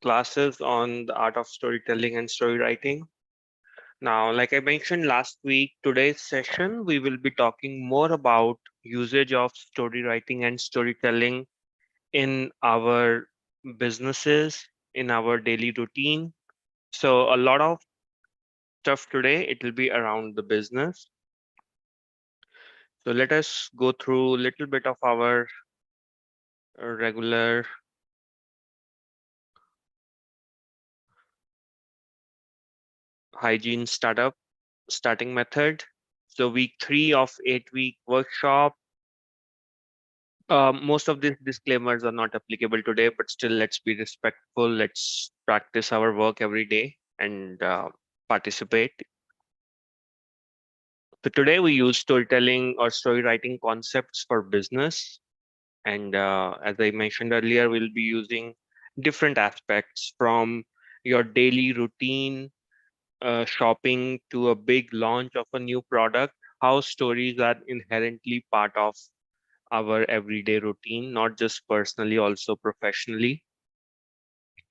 classes on the art of storytelling and story writing. Now, like I mentioned last week, today's session, we will be talking more about usage of story writing and storytelling in our businesses, in our daily routine. So a lot of stuff today, it will be around the business. So let us go through a little bit of our regular hygiene starting method. So week 3 of 8-week workshop. Most of these disclaimers are not applicable today, but still let's be respectful. Let's practice our work every day and participate. So today we use storytelling or story writing concepts for business. And as I mentioned earlier, we'll be using different aspects from your daily routine, shopping to a big launch of a new product, how stories are inherently part of our everyday routine, not just personally, also professionally.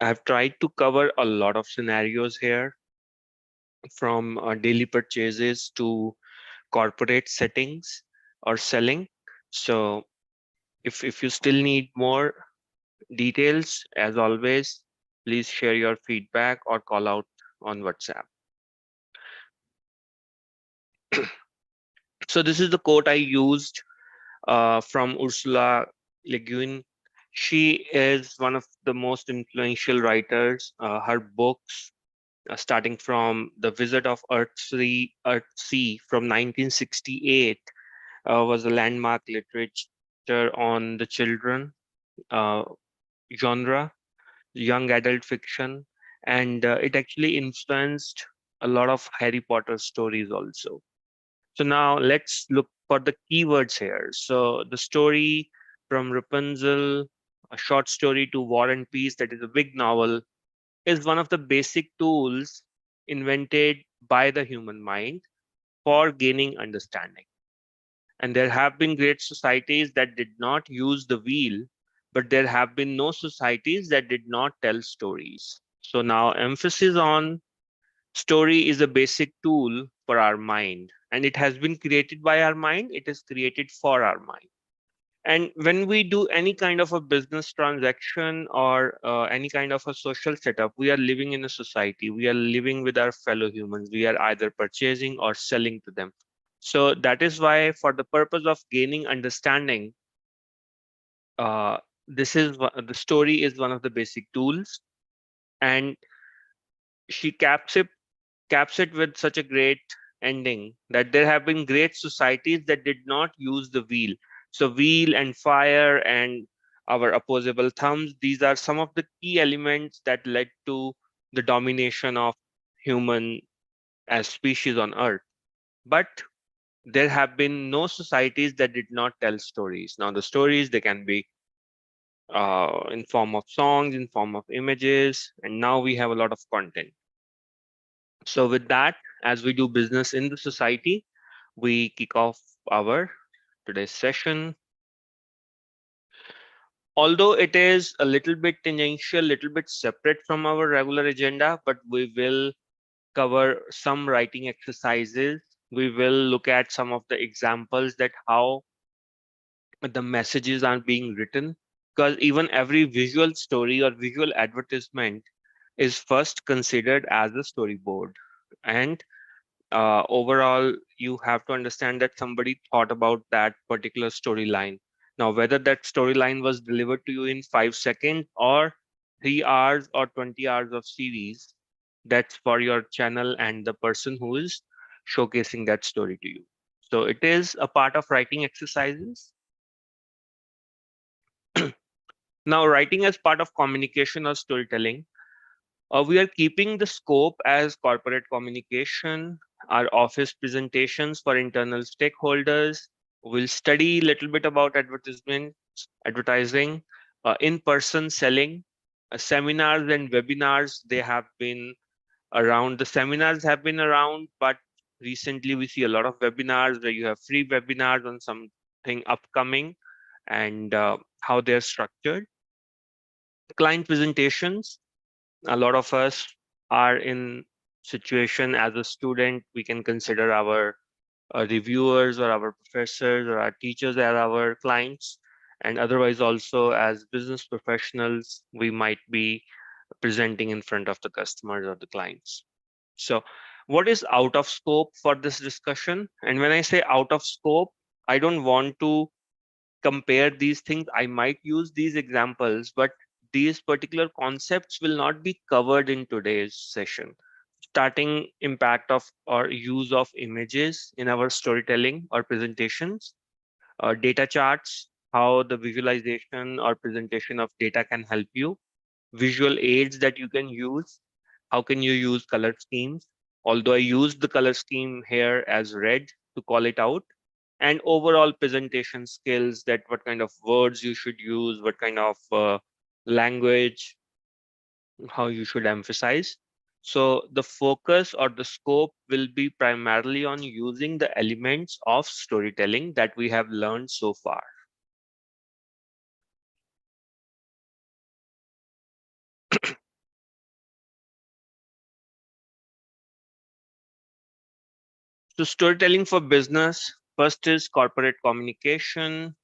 I've tried to cover a lot of scenarios here, from daily purchases to corporate settings or selling. So if you still need more details, as always, please share your feedback or call out on WhatsApp. So this is the quote I used from Ursula Le Guin. She is one of the most influential writers. Her books, starting from The Wizard of Earthsea from 1968, was a landmark literature on the children uh, genre, young adult fiction, and it actually influenced a lot of Harry Potter stories also. So now let's look for the keywords here. So the story from Rapunzel, a short story, to War and Peace, that is a big novel, is one of the basic tools invented by the human mind for gaining understanding. And there have been great societies that did not use the wheel, but there have been no societies that did not tell stories. So now emphasis on story is a basic tool for our mind, and it has been created by our mind. It is created for our mind. And when we do any kind of a business transaction or any kind of a social setup, we are living in a society. We are living with our fellow humans. We are either purchasing or selling to them. So that is why, for the purpose of gaining understanding, uh, the story is one of the basic tools. And she caps it with such a great ending that there have been great societies that did not use the wheel. So wheel and fire and our opposable thumbs, these are some of the key elements that led to the domination of human as species on earth. But there have been no societies that did not tell stories. Now the stories, they can be in form of songs, in form of images, and now we have a lot of content. So with that, as we do business in the society, we kick off our today's session. Although it is a little bit tangential, little bit separate from our regular agenda, but we will cover some writing exercises. We will look at some of the examples that how the messages are being written, because even every visual story or visual advertisement is first considered as a storyboard. And overall, you have to understand that somebody thought about that particular storyline. Now, whether that storyline was delivered to you in 5 seconds or 3 hours or 20 hours of series, that's for your channel and the person who is showcasing that story to you. So it is a part of writing exercises. Now, writing as part of communication or storytelling, we are keeping the scope as corporate communication, our office presentations for internal stakeholders. We'll study a little bit about advertising, in-person selling, seminars and webinars. They have been around. The seminars have been around, but recently we see a lot of webinars where you have free webinars on something upcoming, and how they're structured. Client presentations. A lot of us are in situation as a student, we can consider our reviewers or our professors or our teachers as our clients. And otherwise, also as business professionals, we might be presenting in front of the customers or the clients. So, what is out of scope for this discussion? And when I say out of scope, I don't want to compare these things. I might use these examples, but these particular concepts will not be covered in today's session. Starting impact of or use of images in our storytelling or presentations, data charts, how the visualization or presentation of data can help you, visual aids that you can use, how can you use color schemes, although I use the color scheme here as red to call it out, and overall presentation skills, that what kind of words you should use, what kind of language, how you should emphasize. So the focus or the scope will be primarily on using the elements of storytelling that we have learned so far. So storytelling for business, first is corporate communication.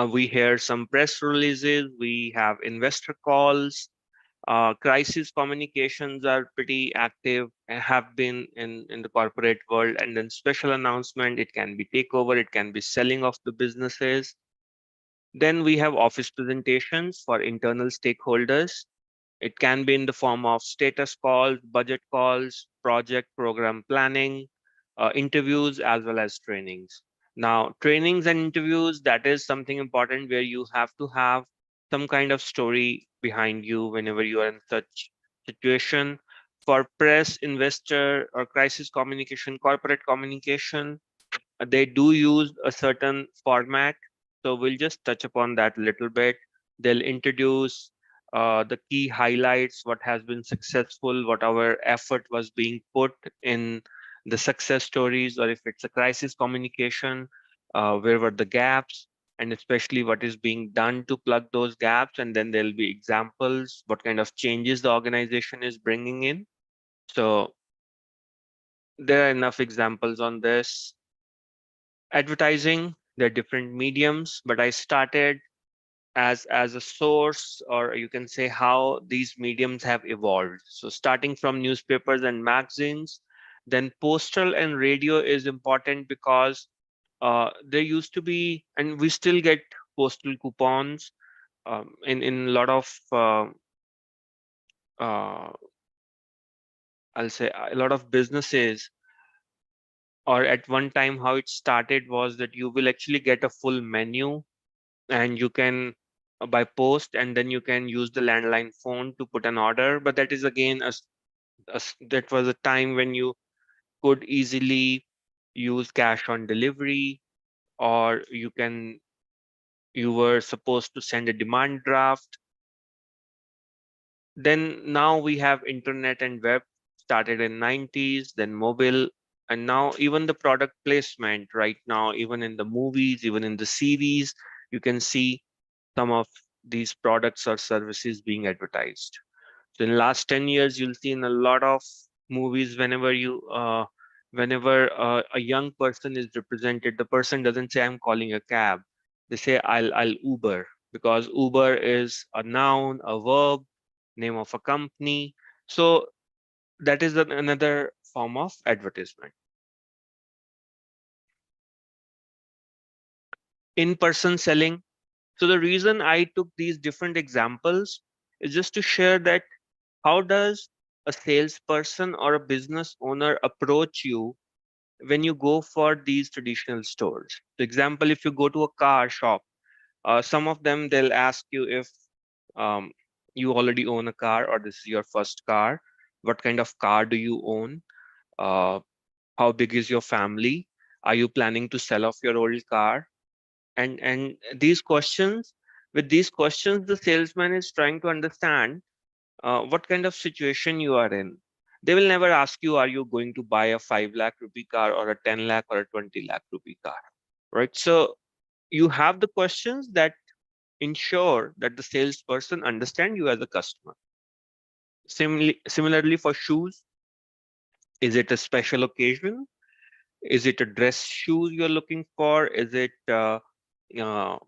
We hear some press releases, we have investor calls. Crisis communications are pretty active and have been in the corporate world. And then special announcement, it can be takeover, it can be selling of the businesses. Then we have office presentations for internal stakeholders. It can be in the form of status calls, budget calls, project program planning, interviews, as well as trainings. Now, trainings and interviews, that is something important where you have to have some kind of story behind you whenever you are in such situation. For press, investor, or crisis communication, corporate communication, they do use a certain format. So we'll just touch upon that a little bit. They'll introduce the key highlights, what has been successful, what our effort was being put in the success stories, or if it's a crisis communication, where were the gaps, and especially what is being done to plug those gaps. And then there'll be examples, what kind of changes the organization is bringing in. So there are enough examples on this. Advertising, there are different mediums, but I started as a source, or you can say how these mediums have evolved. So starting from newspapers and magazines, then postal and radio is important because there used to be, and we still get postal coupons in a lot of uh, I'll say a lot of businesses. Or at one time how it started was that you will actually get a full menu, and you can by post, and then you can use the landline phone to put an order. But that is again that was a time when you could easily use cash on delivery, or you were supposed to send a demand draft. Then now we have internet and web, started in 90s, then mobile, and now even the product placement right now, even in the movies, even in the series, you can see some of these products or services being advertised. So in the last 10 years, you'll see in a lot of movies, whenever a young person is represented, the person doesn't say, I'm calling a cab. They say, I'll Uber, because Uber is a noun, a verb, name of a company. So that is another form of advertisement. In-person selling. So the reason I took these different examples is just to share that how does a salesperson or a business owner approach you when you go for these traditional stores? For example, if you go to a car shop, some of them they'll ask you if um, you already own a car or this is your first car. What kind of car do you own? Uh, how big is your family? Are you planning to sell off your old car? And these questions, with these questions, the salesman is trying to understand what kind of situation you are in. They will never ask you, are you going to buy a 5 lakh rupee car or a 10 lakh or a 20 lakh rupee car, right? So you have the questions that ensure that the salesperson understand you as a customer. Similarly for shoes, is it a special occasion? Is it a dress shoe you're looking for? Is it uh, a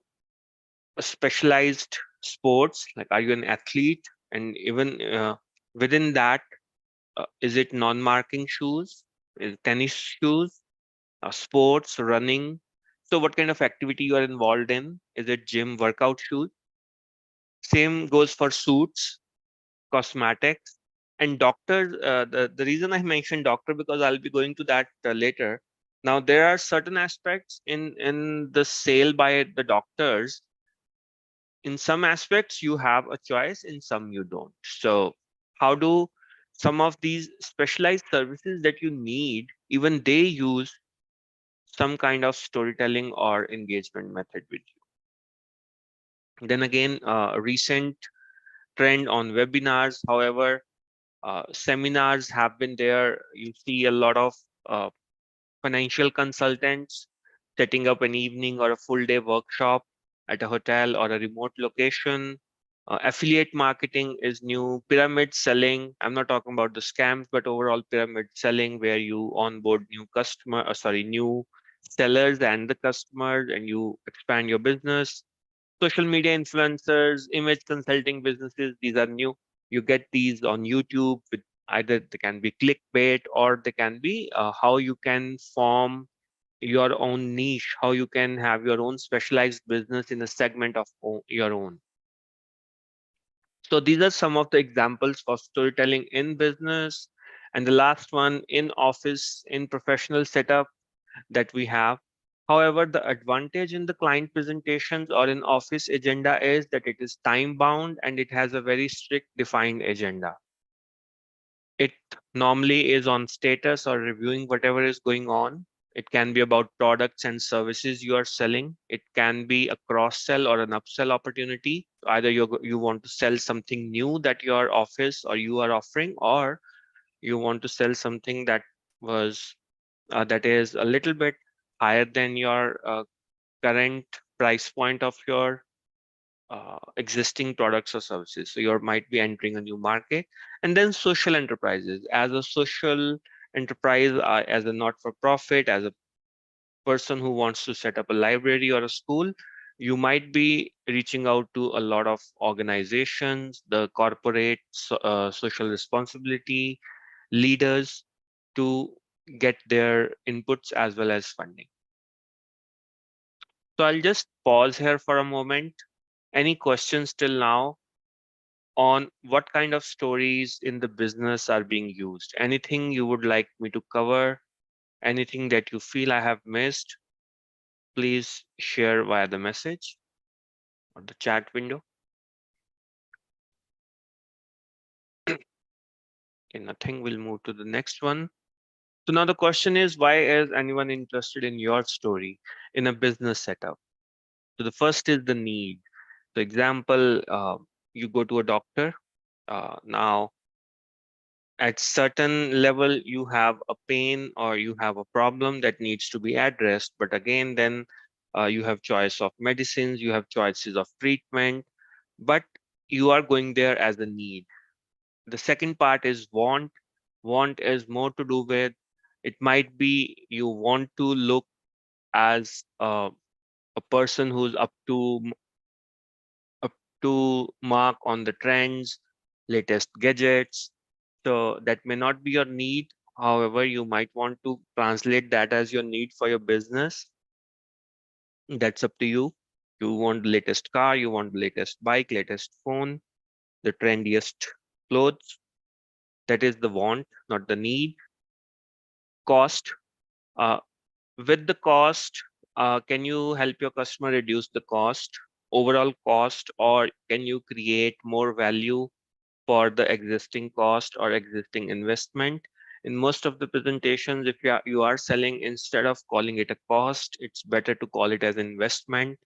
specialized sports? Like, are you an athlete? And even within that, is it non-marking shoes? Is it tennis shoes? Sports, running? So, what kind of activity you are involved in? Is it gym workout shoes? Same goes for suits, cosmetics, and doctors. The reason I mentioned doctor, because I'll be going to that later. Now there are certain aspects in the sale by the doctors. In some aspects you have a choice, in some you don't. So how do some of these specialized services that you need, even they use some kind of storytelling or engagement method with you? Then again, a recent trend on webinars. However, seminars have been there. You see a lot of uh, financial consultants setting up an evening or a full day workshop at a hotel or a remote location. Affiliate marketing is new. Pyramid selling. I'm not talking about the scams, but overall pyramid selling, where you onboard new sellers and the customers, and you expand your business. Social media influencers, image consulting businesses, these are new. You get these on YouTube with either they can be clickbait, or they can be how you can form your own niche, how you can have your own specialized business in a segment of your own. So these are some of the examples for storytelling in business. And the last one, in office, in professional setup that we have. However, the advantage in the client presentations or in office agenda is that it is time bound and it has a very strict defined agenda. It normally is on status or reviewing whatever is going on. It can be about products and services you are selling. It can be a cross sell or an upsell opportunity. Either you want to sell something new that your office or you are offering, or you want to sell something was that is a little bit higher than your current price point of your existing products or services. So you might be entering a new market. And then social enterprises. As a social enterprise, as a not-for-profit, as a person who wants to set up a library or a school, you might be reaching out to a lot of organizations, the corporate social responsibility leaders, to get their inputs as well as funding. So I'll just pause here for a moment. Any questions till now on what kind of stories in the business are being used? Anything you would like me to cover? Anything that you feel I have missed? Please share via the message or the chat window. Okay, nothing. We'll move to the next one. So now the question is, why is anyone interested in your story in a business setup? So the first is the need. So example, you go to a doctor. Now at certain level you have a pain or you have a problem that needs to be addressed, but again then you have choice of medicines, you have choices of treatment, but you are going there as a need. The second part is want. Want is more to do with, it might be you want to look as a person who's up to mark on the trends, latest gadgets. So that may not be your need. However, you might want to translate that as your need for your business. That's up to you. You want the latest car, you want the latest bike, latest phone, the trendiest clothes. That is the want, not the need. Cost. Uh, with the cost, can you help your customer reduce the cost, overall cost, or can you create more value for the existing cost or existing investment? In most of the presentations, if you are selling, instead of calling it a cost, it's better to call it as investment.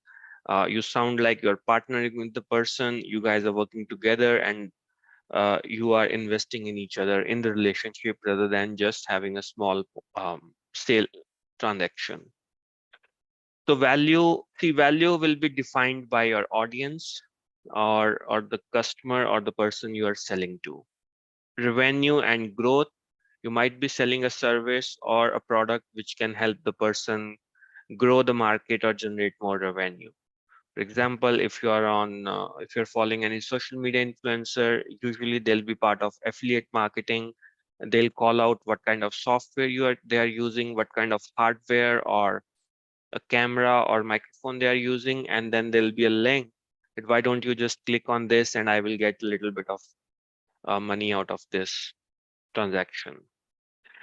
You sound like you're partnering with the person, you guys are working together, and you are investing in each other in the relationship rather than just having a small sale transaction. So value will be defined by your audience or the customer or the person you are selling to. revenue and growth. You might be selling a service or a product which can help the person grow the market or generate more revenue. For example, if you're following any social media influencer, usually they'll be part of affiliate marketing. They'll call out what kind of software they are using, what kind of hardware or a camera or microphone they are using, and then there'll be a link that why don't you just click on this and I will get a little bit of money out of this transaction.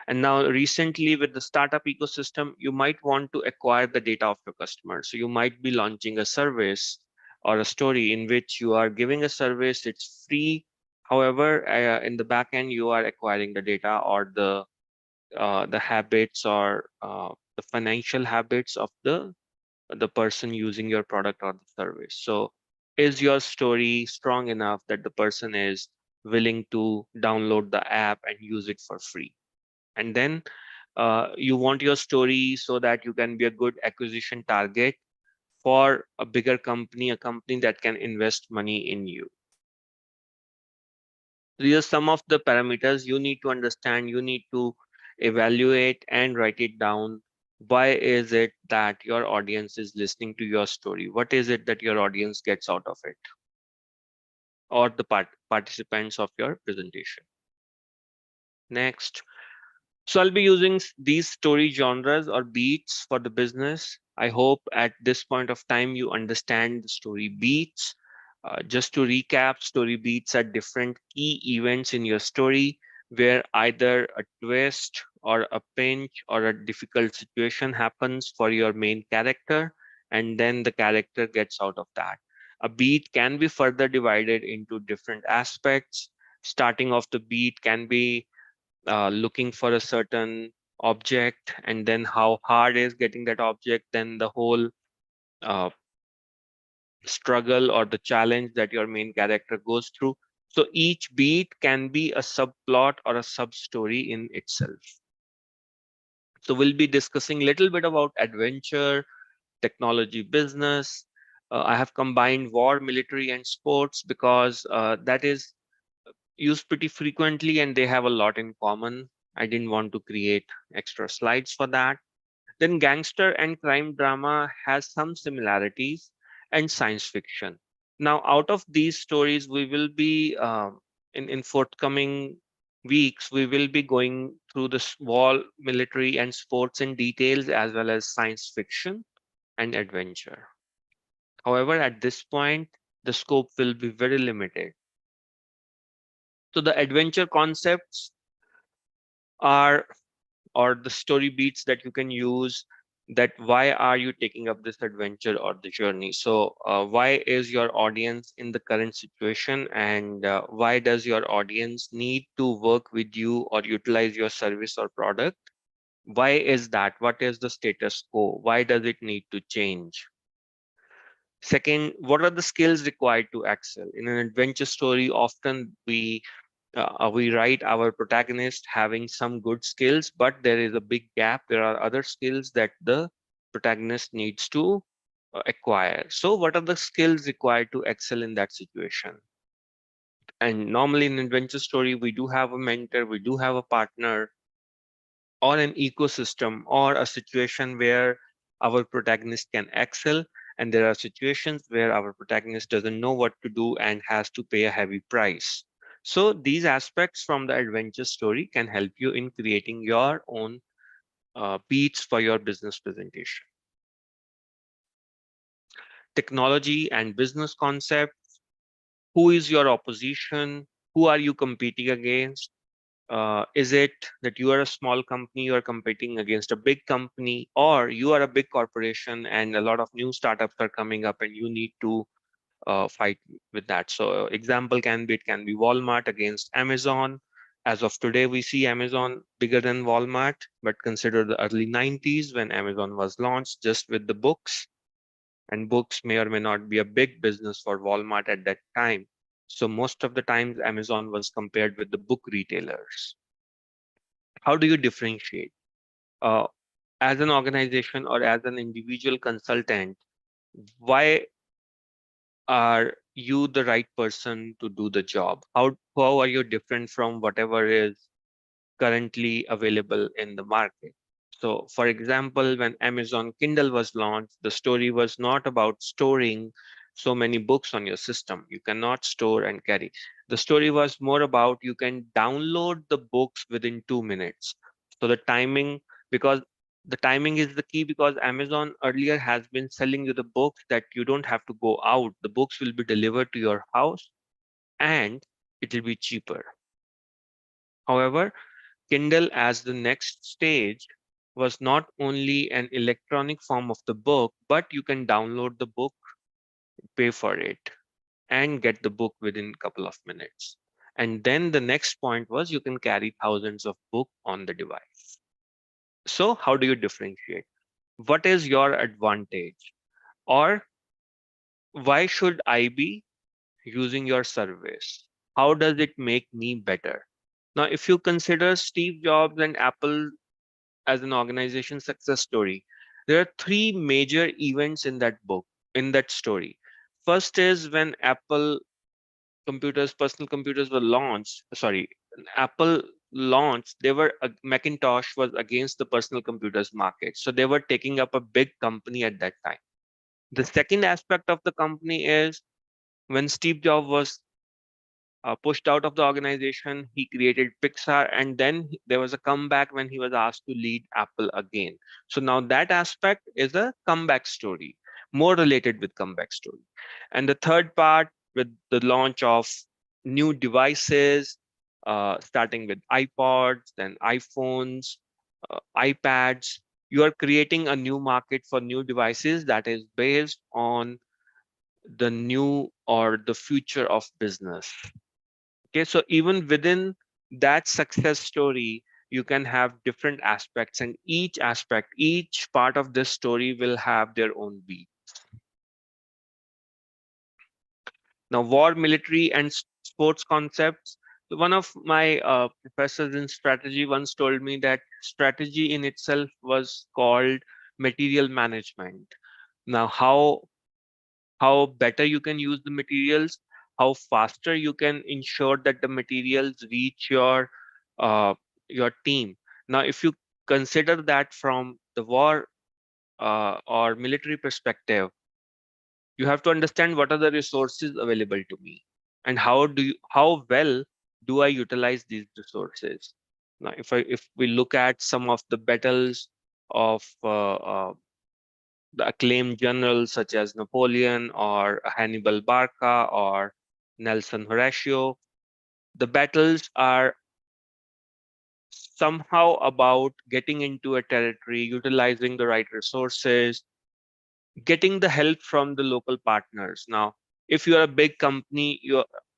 And now recently with the startup ecosystem, you might want to acquire the data of your customers. So you might be launching a service or a story in which you are giving a service, it's free. However, in the back end, you are acquiring the data or the habits or the financial habits of the person using your product or the service. So is your story strong enough that the person is willing to download the app and use it for free? And then you want your story so that you can be a good acquisition target for a bigger company, a company that can invest money in you. These are some of the parameters you need to understand, you need to evaluate and write it down. Why is it that your audience is listening to your story? What is it that your audience gets out of it, or the participants of your presentation? Next. So I'll be using these story genres or beats for the business. I hope at this point of time you understand the story beats. Just to recap, story beats are different key events in your story where either a twist or a pinch or a difficult situation happens for your main character, and then the character gets out of that. A beat can be further divided into different aspects. Starting off the beat can be looking for a certain object, and then how hard is getting that object, then the whole uh, struggle or the challenge that your main character goes through. So each beat can be a subplot or a sub story in itself. So we'll be discussing a little bit about adventure, technology, business. I have combined war, military, and sports because that is used pretty frequently and they have a lot in common. I didn't want to create extra slides for that. Then gangster and crime drama has some similarities, and science fiction. Now, out of these stories, we will be in forthcoming weeks, we will be going through this wall, military, and sports in details, as well as science fiction and adventure. However, at this point, the scope will be very limited. So the adventure concepts are, or the story beats that you can use, that why are you taking up this adventure or the journey. So why is your audience in the current situation, and why does your audience need to work with you or utilize your service or product? Why is that? What is the status quo? Why does it need to change? Second, what are the skills required to excel in an adventure story? Often we write our protagonist having some good skills, but there is a big gap. There are other skills that the protagonist needs to acquire. So what are the skills required to excel in that situation? And normally in adventure story, we do have a mentor, we do have a partner, or an ecosystem, or a situation where our protagonist can excel. And there are situations where our protagonist doesn't know what to do and has to pay a heavy price. So these aspects from the adventure story can help you in creating your own beats for your business presentation. Technology and business concepts. Who is your opposition? Who are you competing against? Is it that you are a small company, you are competing against a big company, or you are a big corporation and a lot of new startups are coming up and you need to fight with that? So example can be, it can be Walmart against Amazon. As of today, we see Amazon bigger than Walmart, but consider the early 90s when Amazon was launched just with the books, and books may or may not be a big business for Walmart at that time. So most of the times Amazon was compared with the book retailers. How do you differentiate? Uh, as an organization or as an individual consultant, why are you the right person to do the job? How are you different from whatever is currently available in the market? So, for example, when Amazon Kindle was launched, the story was not about storing so many books on your system. You cannot store and carry. The story was more about you can download the books within 2 minutes. So, because the timing is the key, because Amazon earlier has been selling you the books that you don't have to go out. The books will be delivered to your house and it will be cheaper. However, Kindle as the next stage was not only an electronic form of the book, but you can download the book, pay for it, and get the book within a couple of minutes. And then the next point was you can carry thousands of books on the device. So how do you differentiate? What is your advantage? Or why should I be using your service? How does it make me better? Now, if you consider Steve Jobs and Apple as an organization success story, there are three major events in that book, in that story. First is when Apple personal computers were launched. Sorry, Apple launched, Macintosh was against the personal computers market. So they were taking up a big company at that time. The second aspect of the company is when Steve Jobs was pushed out of the organization. He created Pixar, and then there was a comeback when he was asked to lead Apple again. So now that aspect is a comeback story, more related with comeback story. And the third part with the launch of new devices, starting with iPods, then iPhones, iPads. You are creating a new market for new devices that is based on the new or the future of business. Okay, so even within that success story, you can have different aspects, and each part of this story will have their own beat. Now, war, military, and sports concepts. So one of my professors in strategy once told me that strategy in itself was called material management. Now, how better you can use the materials, how faster you can ensure that the materials reach uh, your team. Now, if you consider that from the war or military perspective, you have to understand what are the resources available to me and how well do I utilize these resources. Now, if we look at some of the battles of the acclaimed generals such as Napoleon or Hannibal Barca or Nelson Horatio. The battles are somehow about getting into a territory, utilizing the right resources, getting the help from the local partners. Now, if you're a big company,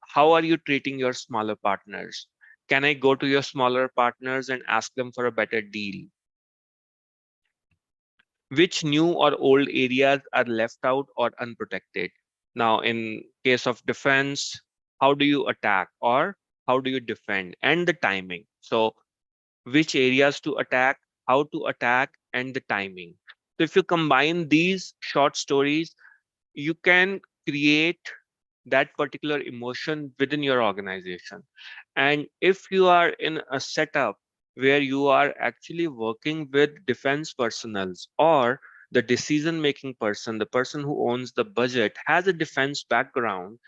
how are you treating your smaller partners? Can I go to your smaller partners and ask them for a better deal? Which new or old areas are left out or unprotected? Now, in case of defense, how do you attack or how do you defend? And the timing. So, which areas to attack, how to attack, and the timing. So, if you combine these short stories, you can create that particular emotion within your organization. And if you are in a setup where you are actually working with defense personnels or the decision making person, the person who owns the budget has a defense background,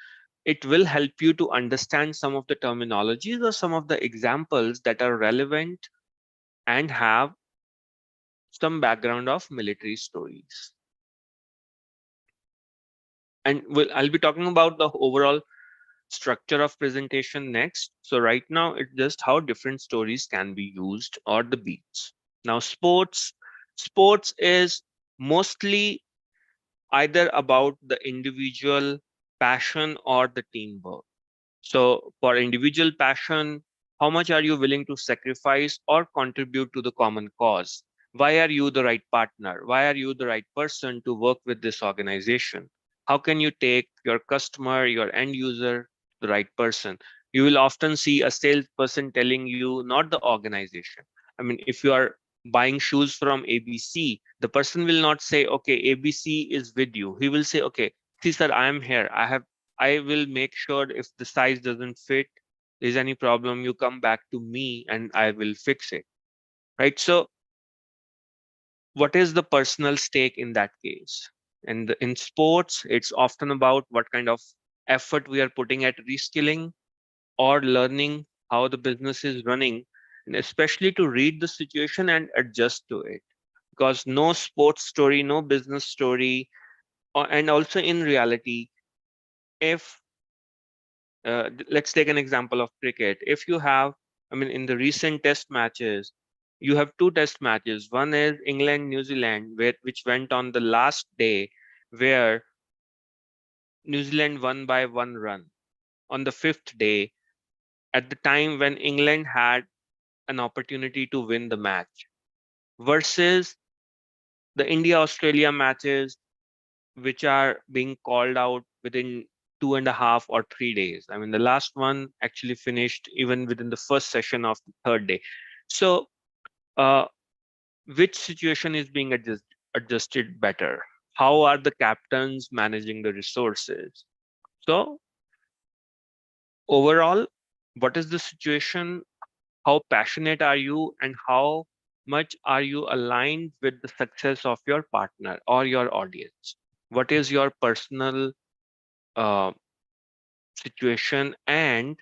it will help you to understand some of the terminologies or some of the examples that are relevant and have some background of military stories. And I'll be talking about the overall structure of presentation next. So right now it's just how different stories can be used or the beats. Now sports is mostly either about the individual passion or the teamwork. So for individual passion, how much are you willing to sacrifice or contribute to the common cause? Why are you the right partner? Why are you the right person to work with this organization? How can you take your customer, your end user, the right person? You will often see a salesperson telling you, not the organization. I mean, if you are buying shoes from ABC, the person will not say, okay, ABC is with you. He will say, okay, see, sir, I am here. I will make sure if the size doesn't fit, there's any problem, you come back to me and I will fix it. Right. So what is the personal stake in that case? And in sports, it's often about what kind of effort we are putting at reskilling or learning how the business is running, and especially to read the situation and adjust to it. Because no sports story, no business story, and also in reality, if let's take an example of cricket. If you have, I mean, in the recent test matches, you have two test matches. One is England, New Zealand, which went on the last day, where New Zealand won by 1 run on the fifth day, at the time when England had an opportunity to win the match, versus the India Australia matches, which are being called out within 2.5 or 3 days. I mean, the last one actually finished even within the first session of the third day. So, uh, which situation is being adjusted better? How are the captains managing the resources? So, overall, what is the situation? How passionate are you, and how much are you aligned with the success of your partner or your audience? What is your personal uh, situation, and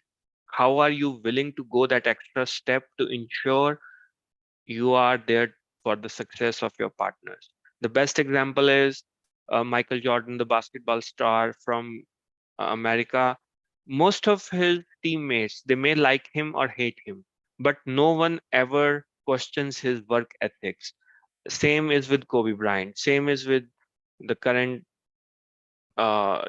how are you willing to go that extra step to ensure you are there for the success of your partners? The best example is Michael Jordan, the basketball star from America. Most of his teammates, they may like him or hate him, but no one ever questions his work ethics. Same is with Kobe Bryant. Same is with the current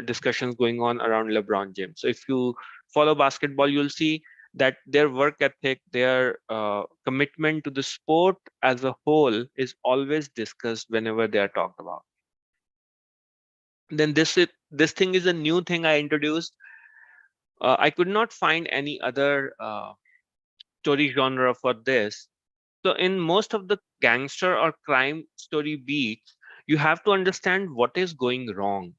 discussions going on around LeBron James. So if you follow basketball, you'll see that their work ethic, their commitment to the sport as a whole is always discussed whenever they are talked about. Then this thing is a new thing I introduced. I could not find any other story genre for this. So in most of the gangster or crime story beats, you have to understand what is going wrong.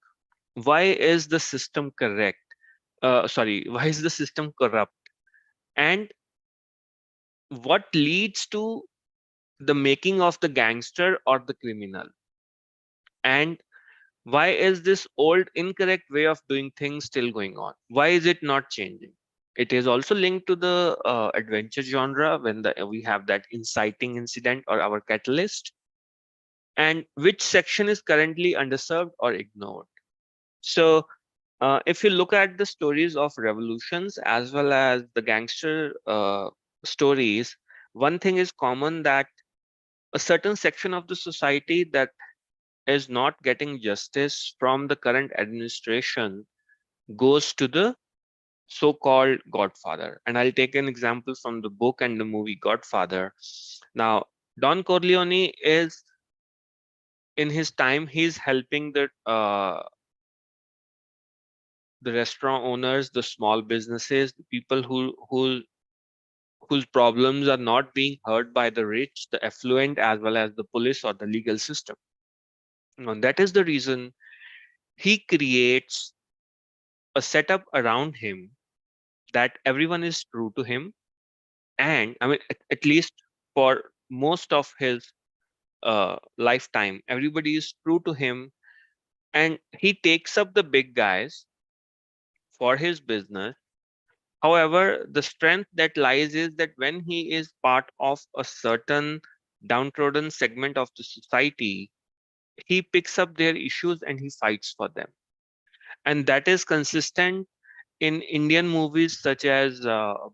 Why is the system correct? Sorry, why is the system corrupt? And what leads to the making of the gangster or the criminal? And why is this old incorrect way of doing things still going on? Why is it not changing? It is also linked to the adventure genre, when we have that inciting incident or our catalyst, and which section is currently underserved or ignored. So if you look at the stories of revolutions as well as the gangster stories, one thing is common, that a certain section of the society that is not getting justice from the current administration goes to the so-called Godfather. And I'll take an example from the book and the movie Godfather. Now, Don Corleone is, in his time, he's helping the restaurant owners, the small businesses, the people whose problems are not being heard by the rich, the affluent, as well as the police or the legal system. And that is the reason he creates a setup around him that everyone is true to him. And I mean, at least for most of his lifetime, everybody is true to him. And he takes up the big guys for his business. However, the strength that lies is that when he is part of a certain downtrodden segment of the society, he picks up their issues and he fights for them. And that is consistent in Indian movies such as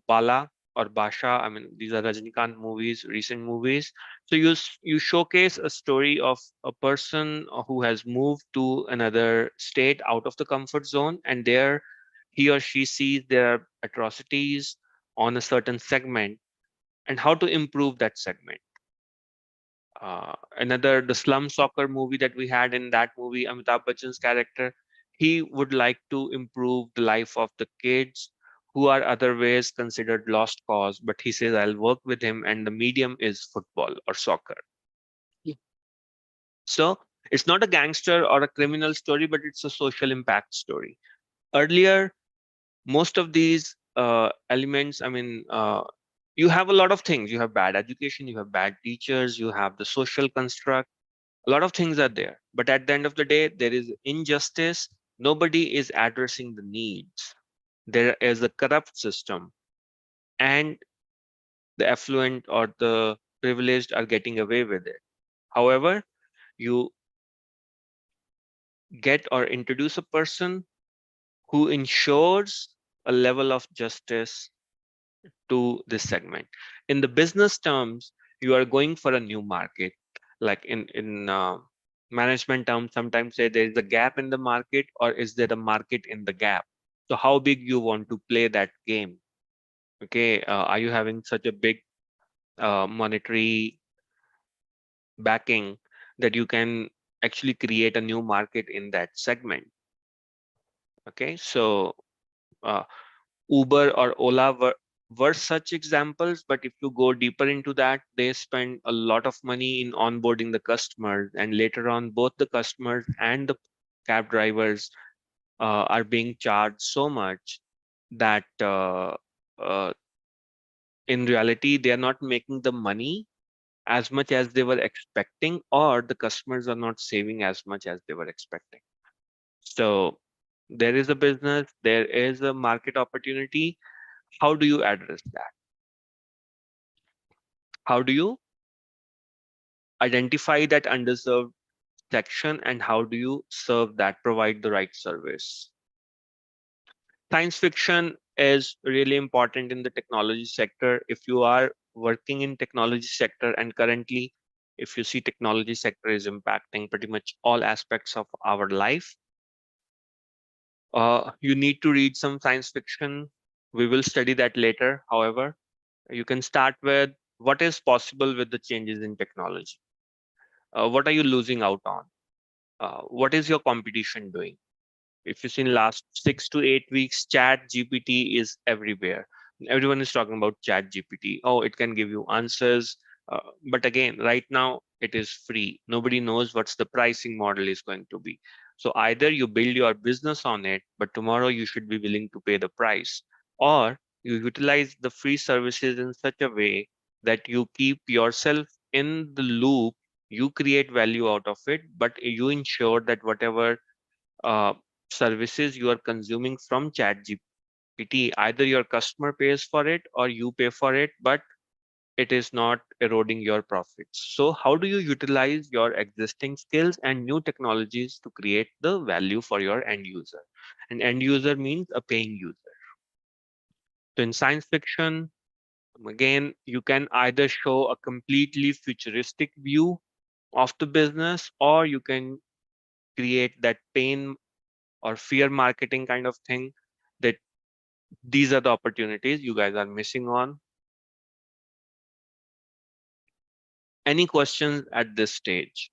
Bala or Basha. I mean, these are Rajnikant movies, recent movies. So you showcase a story of a person who has moved to another state out of the comfort zone, and there he or she sees their atrocities on a certain segment and how to improve that segment. Another, the Slum Soccer movie that we had, in that movie, Amitabh Bachchan's character, he would like to improve the life of the kids who are otherwise considered lost cause, but he says, I'll work with him, and the medium is football or soccer. Yeah. So it's not a gangster or a criminal story, but it's a social impact story. Earlier, most of these elements, I mean, you have a lot of things. You have bad education, you have bad teachers, you have the social construct. A lot of things are there. But at the end of the day, there is injustice. Nobody is addressing the needs. There is a corrupt system, and the affluent or the privileged are getting away with it. However, you get or introduce a person who ensures a level of justice to this segment. In the business terms, you are going for a new market. Like in management terms, sometimes say there is a gap in the market, or is there a market in the gap? So how big you want to play that game? Okay, are you having such a big monetary backing that you can actually create a new market in that segment? Okay, so uh, Uber or Ola were such examples, but if you go deeper into that, they spend a lot of money in onboarding the customers, and later on, both the customers and the cab drivers are being charged so much that uh, in reality, they are not making the money as much as they were expecting, or the customers are not saving as much as they were expecting. So there is a business, there is a market opportunity. How do you address that? How do you identify that underserved section, and how do you serve that, provide the right service? Science fiction is really important in the technology sector. If you are working in technology sector, and currently if you see technology sector is impacting pretty much all aspects of our life, you need to read some science fiction. We will study that later. However, you can start with what is possible with the changes in technology. What are you losing out on? What is your competition doing? If you've seen last 6 to 8 weeks, chat GPT is everywhere. Everyone is talking about chat GPT. Oh, it can give you answers. But again, right now it is free. Nobody knows what's the pricing model is going to be. So either you build your business on it, but tomorrow you should be willing to pay the price, or you utilize the free services in such a way that you keep yourself in the loop, you create value out of it, but you ensure that whatever uh, services you are consuming from ChatGPT, either your customer pays for it or you pay for it, but it is not eroding your profits. So how do you utilize your existing skills and new technologies to create the value for your end user? And end user means a paying user. So in science fiction, again, you can either show a completely futuristic view of the business, or you can create that pain or fear marketing kind of thing, that these are the opportunities you guys are missing on. Any questions at this stage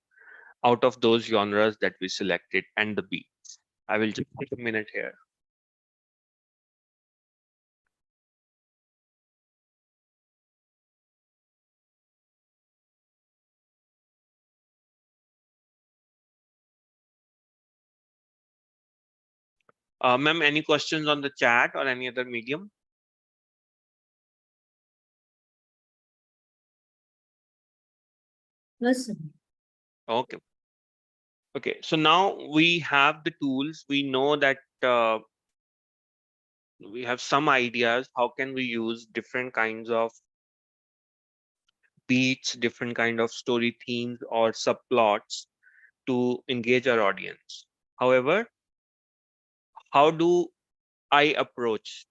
out of those genres that we selected and the beats? I will just take a minute here. Ma'am, any questions on the chat or any other medium? Listen. Okay. Okay. So now we have the tools. We know that we have some ideas. How can we use different kinds of beats, different kind of story themes or subplots to engage our audience? However, how do I approach?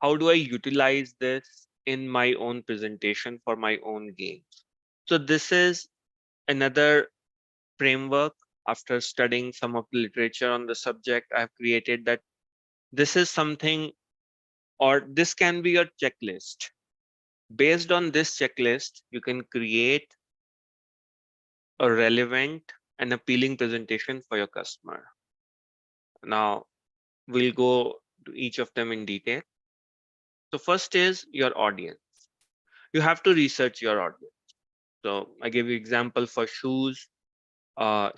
How do I utilize this in my own presentation for my own games? So this is another framework. After studying some of the literature on the subject, I've created that this is something, or this can be your checklist. Based on this checklist, you can create a relevant and appealing presentation for your customer. Now, we'll go to each of them in detail. So first is your audience. You have to research your audience. So I gave you example for shoes.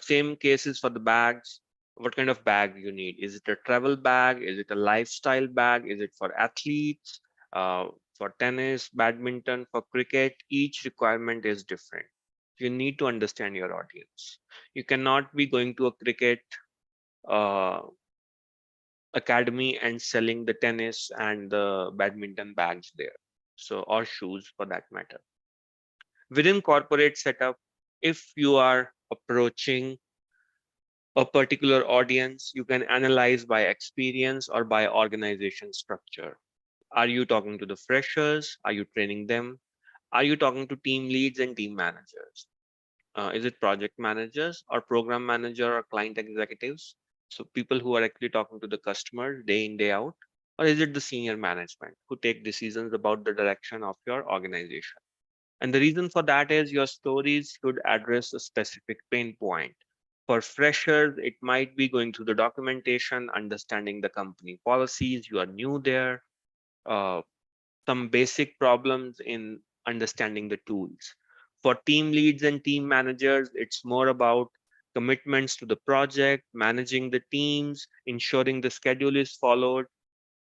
Same cases for the bags. what kind of bag you need. Is it a travel bag? Is it a lifestyle bag? Is it for athletes, uh, for tennis, badminton, for cricket? Each requirement is different. You need to understand your audience. You cannot be going to a cricket uh, academy and selling the tennis and the badminton bags there. So, or shoes for that matter. Within corporate setup, if you are approaching a particular audience, you can analyze by experience or by organization structure. Are you talking to the freshers? Are you training them? Are you talking to team leads and team managers? Is it project managers or program manager or client executives? So people who are actually talking to the customer day in, day out, or is it the senior management who take decisions about the direction of your organization? And the reason for that is your stories should address a specific pain point. For freshers, it might be going through the documentation, understanding the company policies. You are new there. Uh, some basic problems in understanding the tools. For team leads and team managers, it's more about commitments to the project, managing the teams, ensuring the schedule is followed.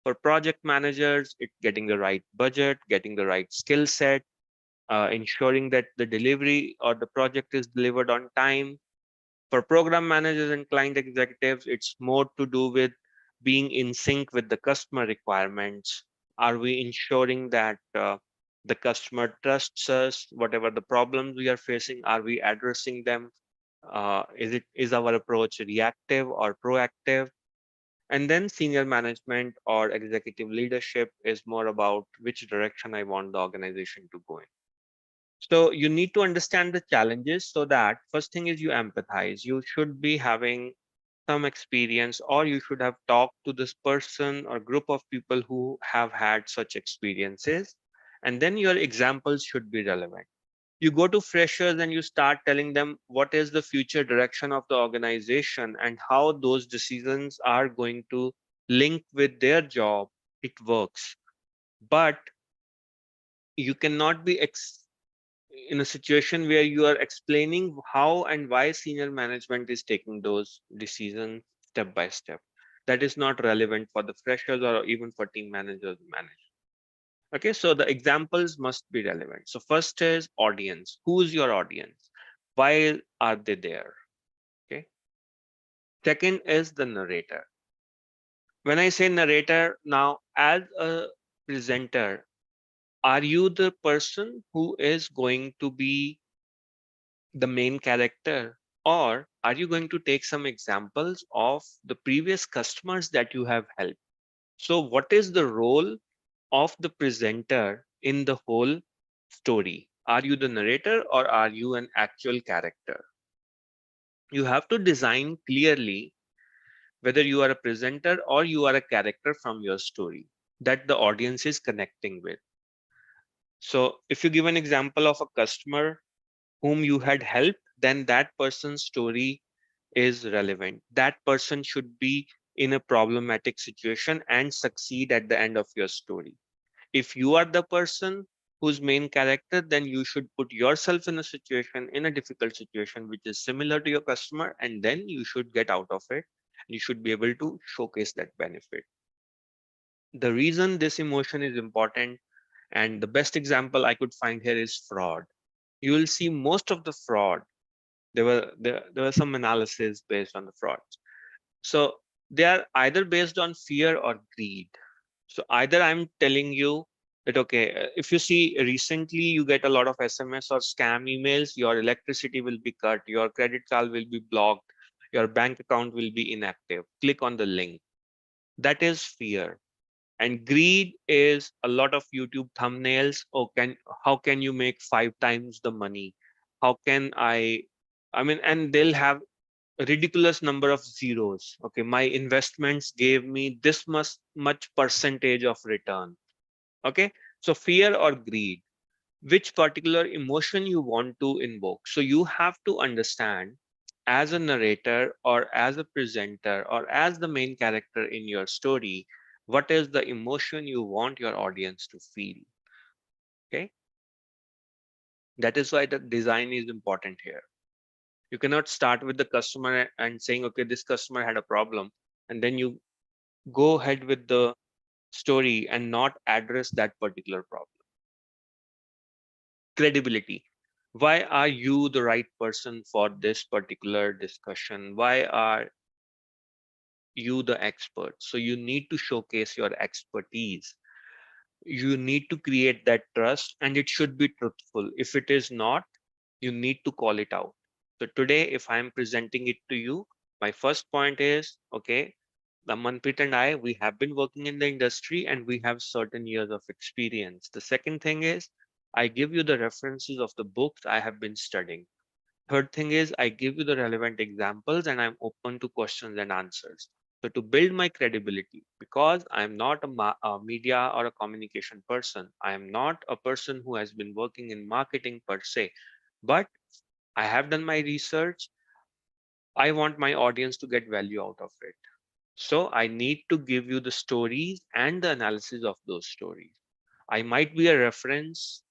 For project managers, it's getting the right budget, getting the right skill set, ensuring that the delivery or the project is delivered on time. For program managers and client executives, it's more to do with being in sync with the customer requirements. Are we ensuring that the customer trusts us? Whatever the problems we are facing, are we addressing them? Is our approach reactive or proactive? And then senior management or executive leadership is more about which direction I want the organization to go in. So you need to understand the challenges so that first thing is you empathize. You should be having some experience or you should have talked to this person or group of people who have had such experiences. And then your examples should be relevant. You go to freshers and you start telling them what is the future direction of the organization and how those decisions are going to link with their job. It works. But you cannot be in a situation where you are explaining how and why senior management is taking those decisions step by step. That is not relevant for the freshers or even for team managers to manage. Okay, so the examples must be relevant. So first is audience. Who's your audience? Why are they there? Okay. Second is the narrator. When I say narrator, now as a presenter, are you the person who is going to be the main character, or are you going to take some examples of the previous customers that you have helped? So what is the role of the presenter in the whole story? Are you the narrator or are you an actual character? You have to design clearly whether you are a presenter or you are a character from your story that the audience is connecting with. So if you give an example of a customer whom you had helped, then that person's story is relevant. That person should be in a problematic situation and succeed at the end of your story. If you are the person whose main character, then you should put yourself in a situation, in a difficult situation, which is similar to your customer, and then you should get out of it. You should be able to showcase that benefit. The reason this emotion is important, and the best example I could find here is fraud. You will see most of the fraud. There was some analysis based on the frauds. So they are either based on fear or greed. So either I'm telling you that, okay, if you see recently you get a lot of SMS or scam emails, your electricity will be cut, your credit card will be blocked, your bank account will be inactive. Click on the link. That is fear. And greed is a lot of YouTube thumbnails. Oh, how can you make 5 times the money? How can I mean, and they'll have a ridiculous number of zeros. Okay, my investments gave me this much percentage of return. Okay, so fear or greed, which particular emotion you want to invoke. So you have to understand as a narrator or as a presenter or as the main character in your story, what is the emotion you want your audience to feel. Okay, that is why the design is important here. You cannot start with the customer and saying, okay, this customer had a problem, and then you go ahead with the story and not address that particular problem. Credibility. Why are you the right person for this particular discussion? Why are you the expert? So you need to showcase your expertise. You need to create that trust, and it should be truthful. If it is not, you need to call it out. So today, if I'm presenting it to you, my first point is, okay, the Manpreet and I, we have been working in the industry and we have certain years of experience. The second thing is, I give you the references of the books I have been studying. Third thing is, I give you the relevant examples and I'm open to questions and answers. So to build my credibility, because I'm not a media or a communication person, I am not a person who has been working in marketing per se, but I have done my research. I want my audience to get value out of it. So I need to give you the stories and the analysis of those stories. I might be a reference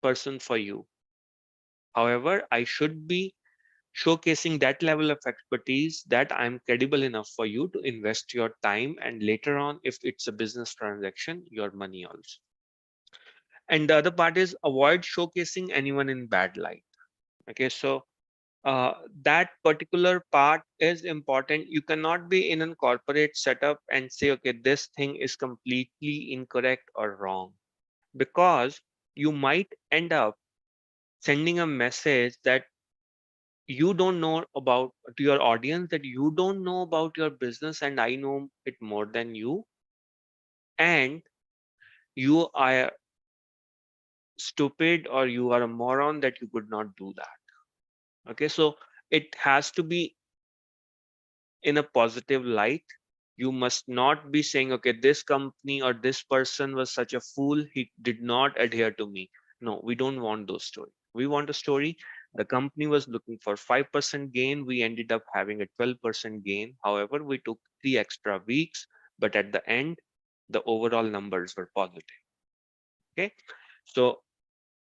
person for you. However, I should be showcasing that level of expertise that I'm credible enough for you to invest your time, and later on, if it's a business transaction, your money also. And the other part is avoid showcasing anyone in bad light. Okay, so that particular part is important. You cannot be in a corporate setup and say, okay, this thing is completely incorrect or wrong, because you might end up sending a message that you don't know about, to your audience, that you don't know about your business and I know it more than you, and you are stupid or you are a moron that you could not do that. Okay, so it has to be in a positive light. You must not be saying, okay, this company or this person was such a fool, he did not adhere to me. No, we don't want those stories. We want a story. The company was looking for 5% gain. We ended up having a 12% gain. However, we took 3 extra weeks, but at the end, the overall numbers were positive. Okay. So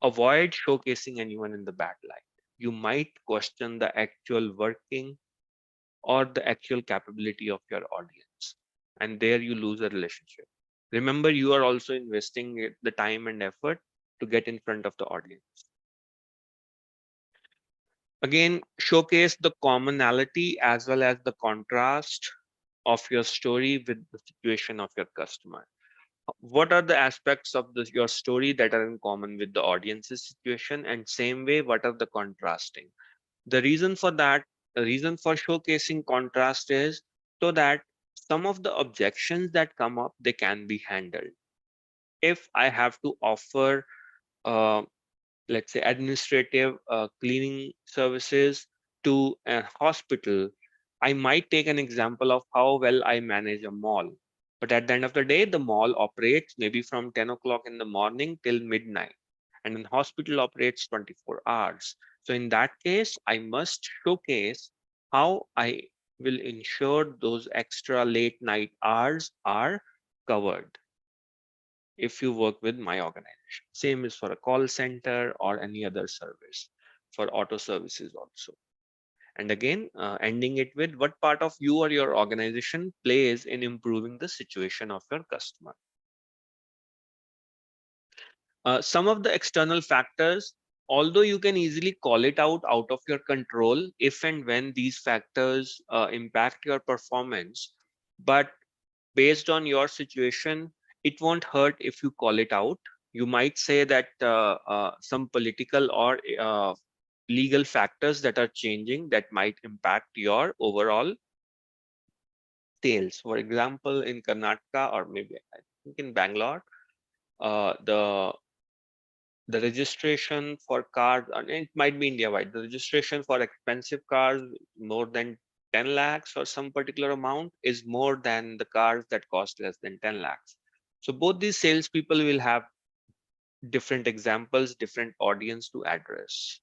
avoid showcasing anyone in the bad light. You might question the actual working or the actual capability of your audience. And there you lose a relationship. Remember, you are also investing the time and effort to get in front of the audience. Again, showcase the commonality as well as the contrast of your story with the situation of your customer. What are the aspects of your story that are in common with the audience's situation? And same way, what are the contrasting? The reason for that, the reason for showcasing contrast is so that some of the objections that come up, they can be handled. If I have to offer, uh, let's say, administrative cleaning services to a hospital, I might take an example of how well I manage a mall. But at the end of the day, the mall operates maybe from 10 o'clock in the morning till midnight, and an hospital operates 24 hours. So in that case, I must showcase how I will ensure those extra late night hours are covered if you work with my organization. Same is for a call center or any other service, for auto services also. And again, ending it with what part of you or your organization plays in improving the situation of your customer. Some of the external factors, although you can easily call it out of your control if and when these factors impact your performance, but based on your situation, it won't hurt if you call it out. You might say that some political or legal factors that are changing that might impact your overall sales. For example, in Karnataka or maybe I think in Bangalore, the registration for cars, and it might be India wide, the registration for expensive cars more than 10 lakhs or some particular amount is more than the cars that cost less than 10 lakhs. So both these salespeople will have different examples, different audience to address.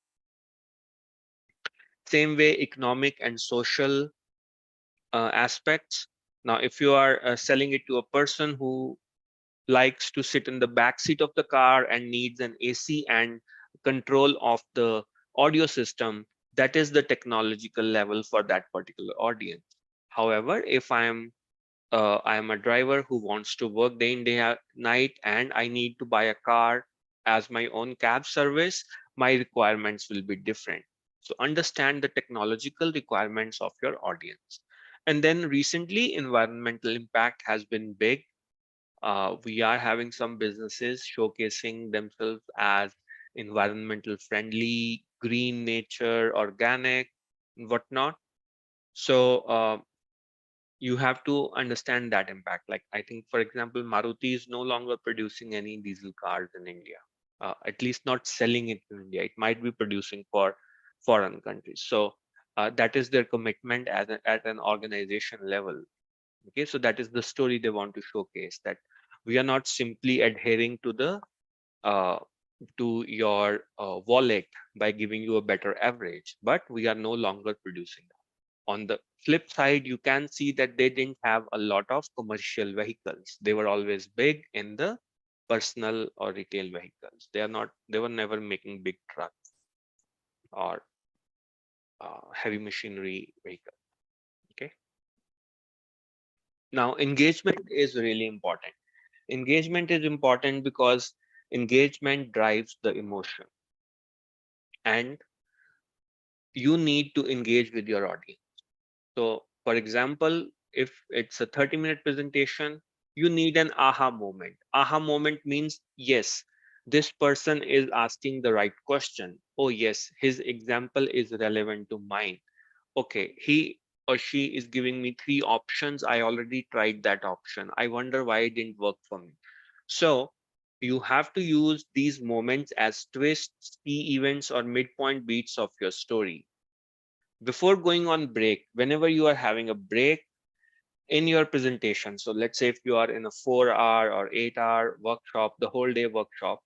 Same way, economic and social aspects. Now, if you are selling it to a person who likes to sit in the back seat of the car and needs an AC and control of the audio system, That is the technological level for that particular audience. However, if I am a driver who wants to work day in day out, night, and I need to buy a car as my own cab service, my requirements will be different. So understand the technological requirements of your audience. And then recently, environmental impact has been big. We are having some businesses showcasing themselves as environmental friendly, green nature, organic, and whatnot. So you have to understand that impact. Like I think, for example, Maruti is no longer producing any diesel cars in India, at least not selling it in India. It might be producing for foreign countries. So that is their commitment at an organization level. Okay, so that is the story they want to showcase, that we are not simply adhering uh, to your wallet by giving you a better average, but we are no longer producing. On the flip side, you can see that they didn't have a lot of commercial vehicles. They were always big in the personal or retail vehicles. They were never making big trucks or heavy machinery vehicles. Okay. Now, engagement is really important. Engagement is important because engagement drives the emotion, and you need to engage with your audience. So, for example, if it's a 30-minute presentation, you need an aha moment. Aha moment means, yes, this person is asking the right question. Oh, yes, his example is relevant to mine. Okay, he or she is giving me three options. I already tried that option. I wonder why it didn't work for me. So, you have to use these moments as twists, key events, or midpoint beats of your story before going on break. Whenever you are having a break in your presentation, so let's say if you are in a 4 hour or 8 hour workshop, the whole day workshop,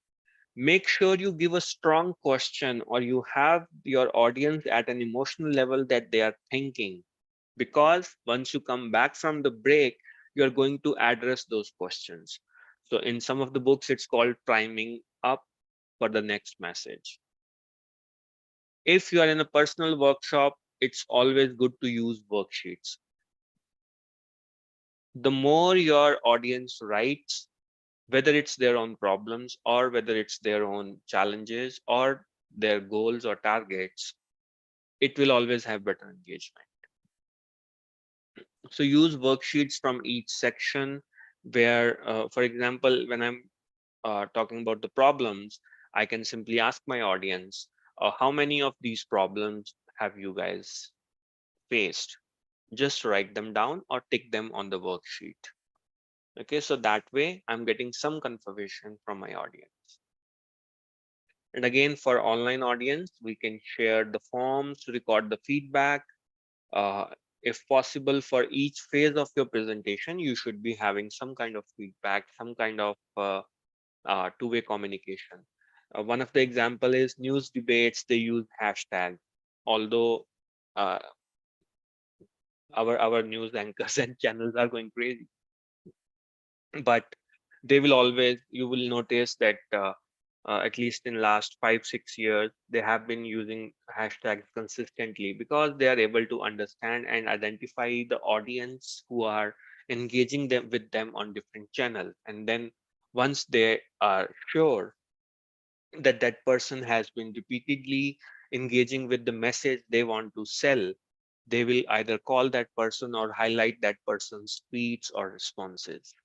make sure you give a strong question, or you have your audience at an emotional level that they are thinking, because once you come back from the break, you're going to address those questions. So in some of the books, it's called priming up for the next message. If you are in a personal workshop, it's always good to use worksheets. The more your audience writes, whether it's their own problems or whether it's their own challenges or their goals or targets, it will always have better engagement. So use worksheets from each section where, for example, when I'm talking about the problems, I can simply ask my audience, how many of these problems have you guys faced? Just write them down or tick them on the worksheet. Okay, so that way I'm getting some confirmation from my audience. And again, for online audience, we can share the forms to record the feedback. Uh, if possible, for each phase of your presentation, you should be having some kind of feedback, some kind of two-way communication. One of the example is news debates. They use hashtag, although uh, our news anchors and channels are going crazy, but they will always, you will notice that at least in last 5 6 years, they have been using hashtags consistently because they are able to understand and identify the audience who are engaging them with them on different channels. And then once they are sure that that person has been repeatedly engaging with the message they want to sell, they will either call that person or highlight that person's tweets or responses.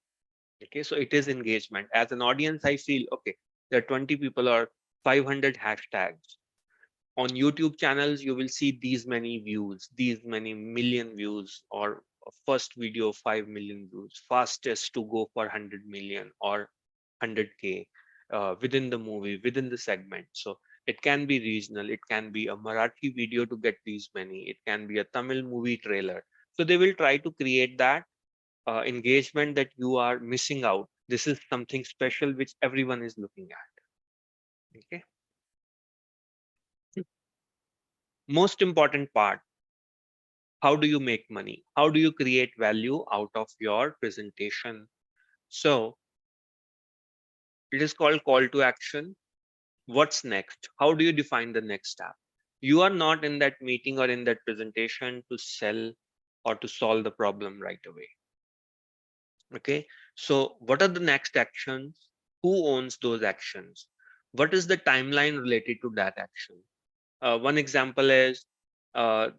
Okay, so it is engagement. As an audience, I feel okay, there are 20 people or 500 hashtags. On YouTube channels, you will see these many views, these many million views, or a first video 5 million views, fastest to go for 100 million or 100K within the movie, within the segment. So it can be regional, it can be a Marathi video to get these many, it can be a Tamil movie trailer. So they will try to create that engagement that you are missing out. This is something special which everyone is looking at. Okay. Most important part, how do you make money? How do you create value out of your presentation? So it is called call to action. What's next? How do you define the next step? You are not in that meeting or in that presentation to sell or to solve the problem right away. Okay, so what are the next actions? Who owns those actions? What is the timeline related to that action? One example is uh,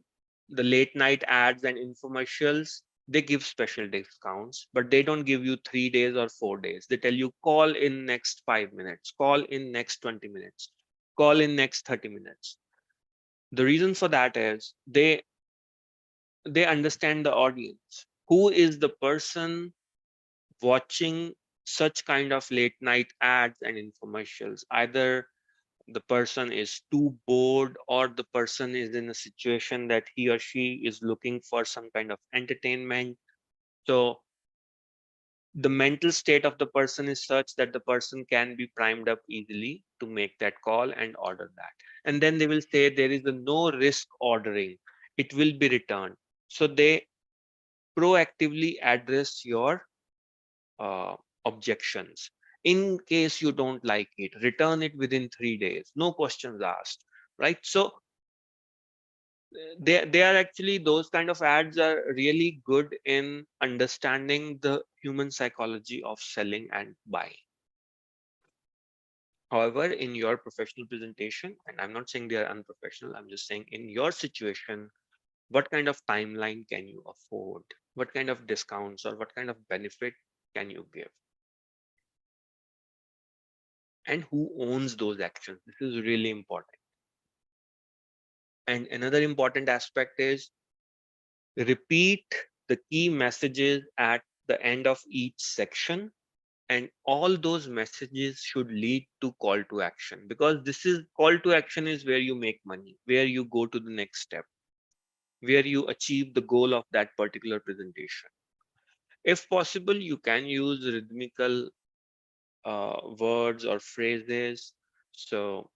the late night ads and infomercials. They give special discounts, but they don't give you 3 days or 4 days. They tell you call in next 5 minutes, call in next 20 minutes, call in next 30 minutes. The reason for that is they understand the audience. Who is the person watching such kind of late night ads and infomercials? Either the person is too bored, or the person is in a situation that he or she is looking for some kind of entertainment. So the mental state of the person is such that the person can be primed up easily to make that call and order that. And then they will say there is a no risk ordering, it will be returned. So they proactively address your uh, objections. In case you don't like it, return it within 3 days, no questions asked, right? So they are actually, those kind of ads are really good in understanding the human psychology of selling and buying. However, in your professional presentation, and I'm not saying they are unprofessional, I'm just saying in your situation, what kind of timeline can you afford? What kind of discounts or what kind of benefit can you give? And who owns those actions? This is really important. And another important aspect is repeat the key messages at the end of each section, and all those messages should lead to call to action, because this is call to action is where you make money, where you go to the next step, where you achieve the goal of that particular presentation. If possible, you can use rhythmical words or phrases. So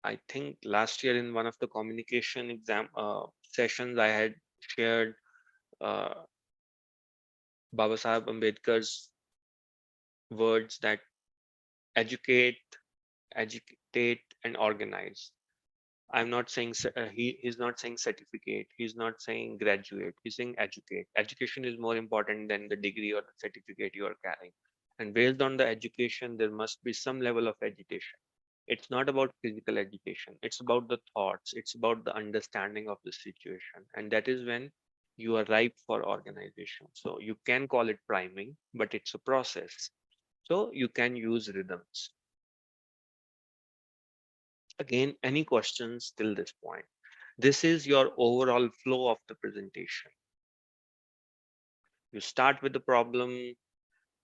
I think last year in one of the communication exam sessions, I had shared uh, Baba Sahib Ambedkar's words that educate, educate, and organize. I'm not saying he's not saying certificate. He's not saying graduate. He's saying educate. Education is more important than the degree or the certificate you are carrying. And based on the education, there must be some level of education. It's not about physical education. It's about the thoughts. It's about the understanding of the situation. And that is when you are ripe for organization. So you can call it priming, but it's a process. So you can use rhythms. Again, any questions till this point? This is your overall flow of the presentation. You start with the problem,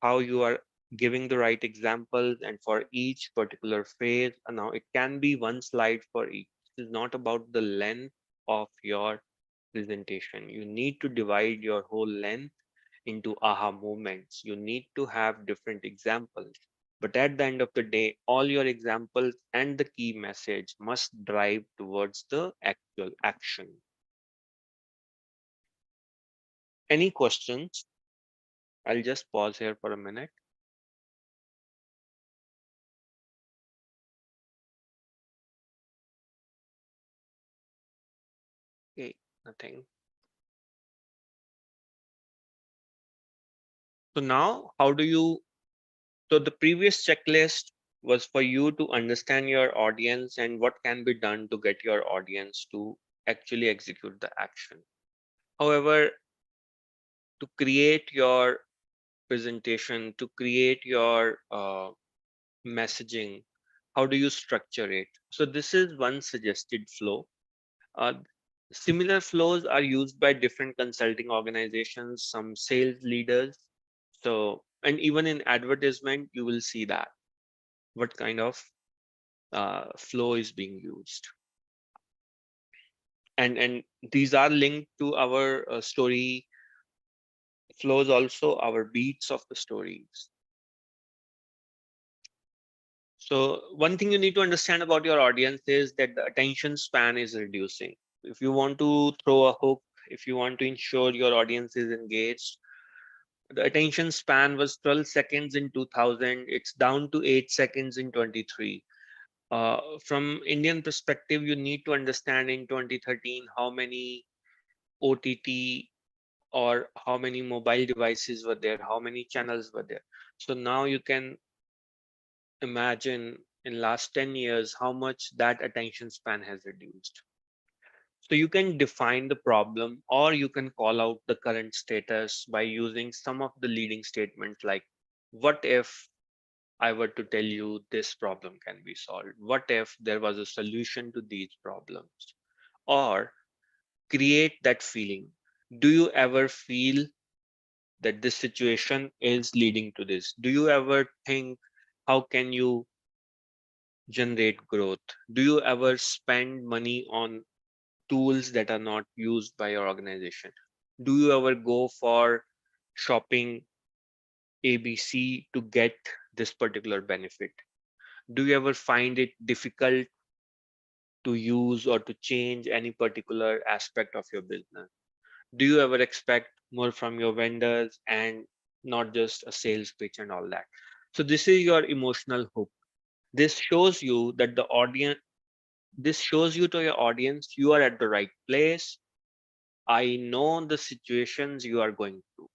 how you are giving the right examples, and for each particular phase. And now it can be one slide for each. It is not about the length of your presentation. You need to divide your whole length into aha moments. You need to have different examples. But at the end of the day, all your examples and the key message must drive towards the actual action. Any questions? I'll just pause here for a minute. Okay, nothing. So now, how do you, so the previous checklist was for you to understand your audience and what can be done to get your audience to actually execute the action. However, to create your presentation, to create your messaging, how do you structure it? So this is one suggested flow. Uh, Similar flows are used by different consulting organizations, some sales leaders. So, and even in advertisement, you will see that what kind of flow is being used. And these are linked to our story flows, also our beats of the stories. So one thing you need to understand about your audience is that the attention span is reducing. If you want to throw a hook, if you want to ensure your audience is engaged, the attention span was 12 seconds in 2000. It's down to 8 seconds in 23. From Indian perspective, you need to understand in 2013 how many OTT or how many mobile devices were there, how many channels were there. So now you can imagine in last 10 years how much that attention span has reduced. So you can define the problem or you can call out the current status by using some of the leading statements like, what if I were to tell you this problem can be solved? What if there was a solution to these problems? Or create that feeling. Do you ever feel that this situation is leading to this? Do you ever think, how can you generate growth? Do you ever spend money on tools that are not used by your organization? Do you ever go for shopping ABC to get this particular benefit? Do you ever find it difficult to use or to change any particular aspect of your business? Do you ever expect more from your vendors and not just a sales pitch and all that? So this is your emotional hook. This shows you that the audience, this shows you to your audience, you are at the right place. I know the situations you are going through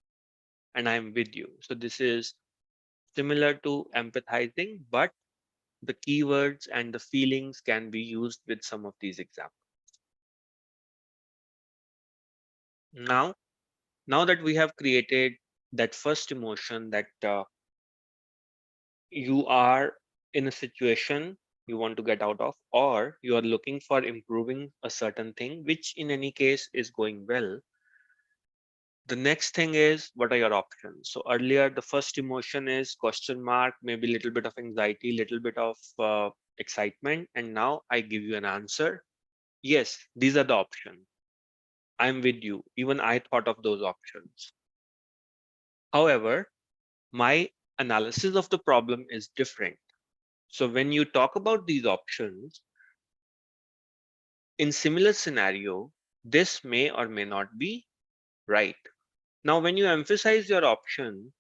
and I'm with you. So this is similar to empathizing, but the keywords and the feelings can be used with some of these examples. Now, now that we have created that first emotion that you are in a situation you want to get out of, or you are looking for improving a certain thing, which in any case is going well. The next thing is, what are your options? So earlier, the first emotion is question mark, maybe a little bit of anxiety, little bit of excitement. And now I give you an answer. Yes, these are the options. I'm with you. Even I thought of those options. However, my analysis of the problem is different. So when you talk about these options, in similar scenario, this may or may not be right. Now, when you emphasize your option,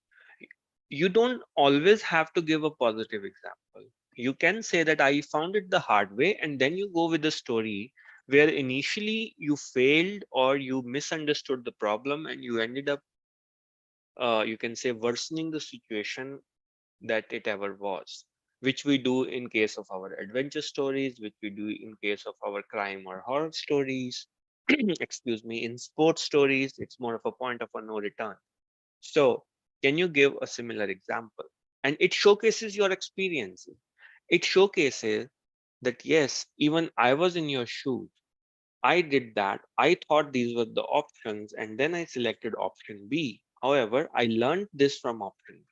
you don't always have to give a positive example. You can say that I found it the hard way, and then you go with the story where initially you failed or you misunderstood the problem and you ended up, you can say, worsening the situation that it ever was, which we do in case of our adventure stories, which we do in case of our crime or horror stories. Excuse me, in sports stories, it's more of a point of a no return. So, can you give a similar example? And it showcases your experiences. It showcases that, yes, even I was in your shoes. I did that. I thought these were the options, and then I selected option B. However, I learned this from option B.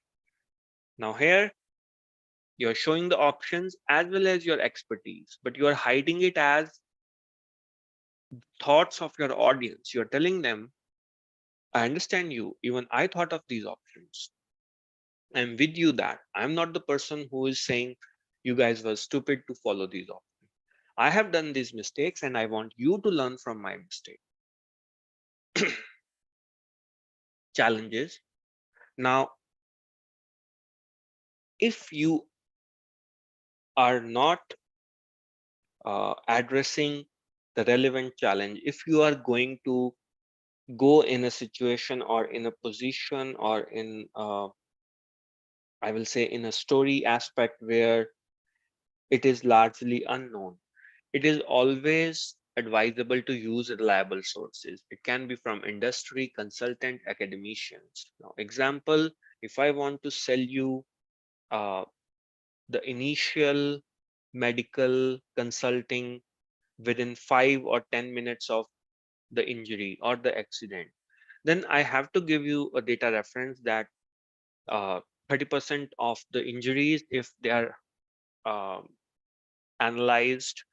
Now, here you're showing the options as well as your expertise, but you are hiding it as thoughts of your audience. You're telling them, I understand you. Even I thought of these options. I'm with you that I'm not the person who is saying you guys were stupid to follow these options. I have done these mistakes and I want you to learn from my mistake. Challenges. Now, if you are not addressing the relevant challenge, if you are going to go in a situation or in a position or in I will say in a story aspect where it is largely unknown, it is always advisable to use reliable sources. It can be from industry, consultant, academicians. Now, example, if I want to sell you uh, the initial medical consulting within 5 or 10 minutes of the injury or the accident, then I have to give you a data reference that 30% of the injuries, if they are um analyzed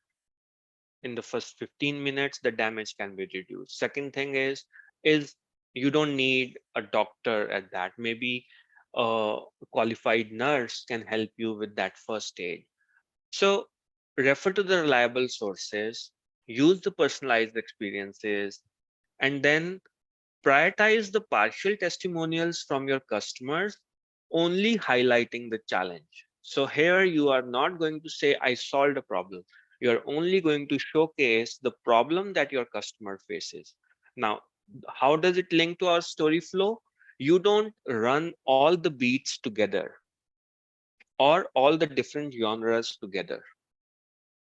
in the first 15 minutes, the damage can be reduced. Second thing is you don't need a doctor at that. Maybe a qualified nurse can help you with that first aid. So refer to the reliable sources, use the personalized experiences, and then prioritize the partial testimonials from your customers, only highlighting the challenge. So here you are not going to say, I solved a problem. You're only going to showcase the problem that your customer faces. Now, how does it link to our story flow? You don't run all the beats together or all the different genres together.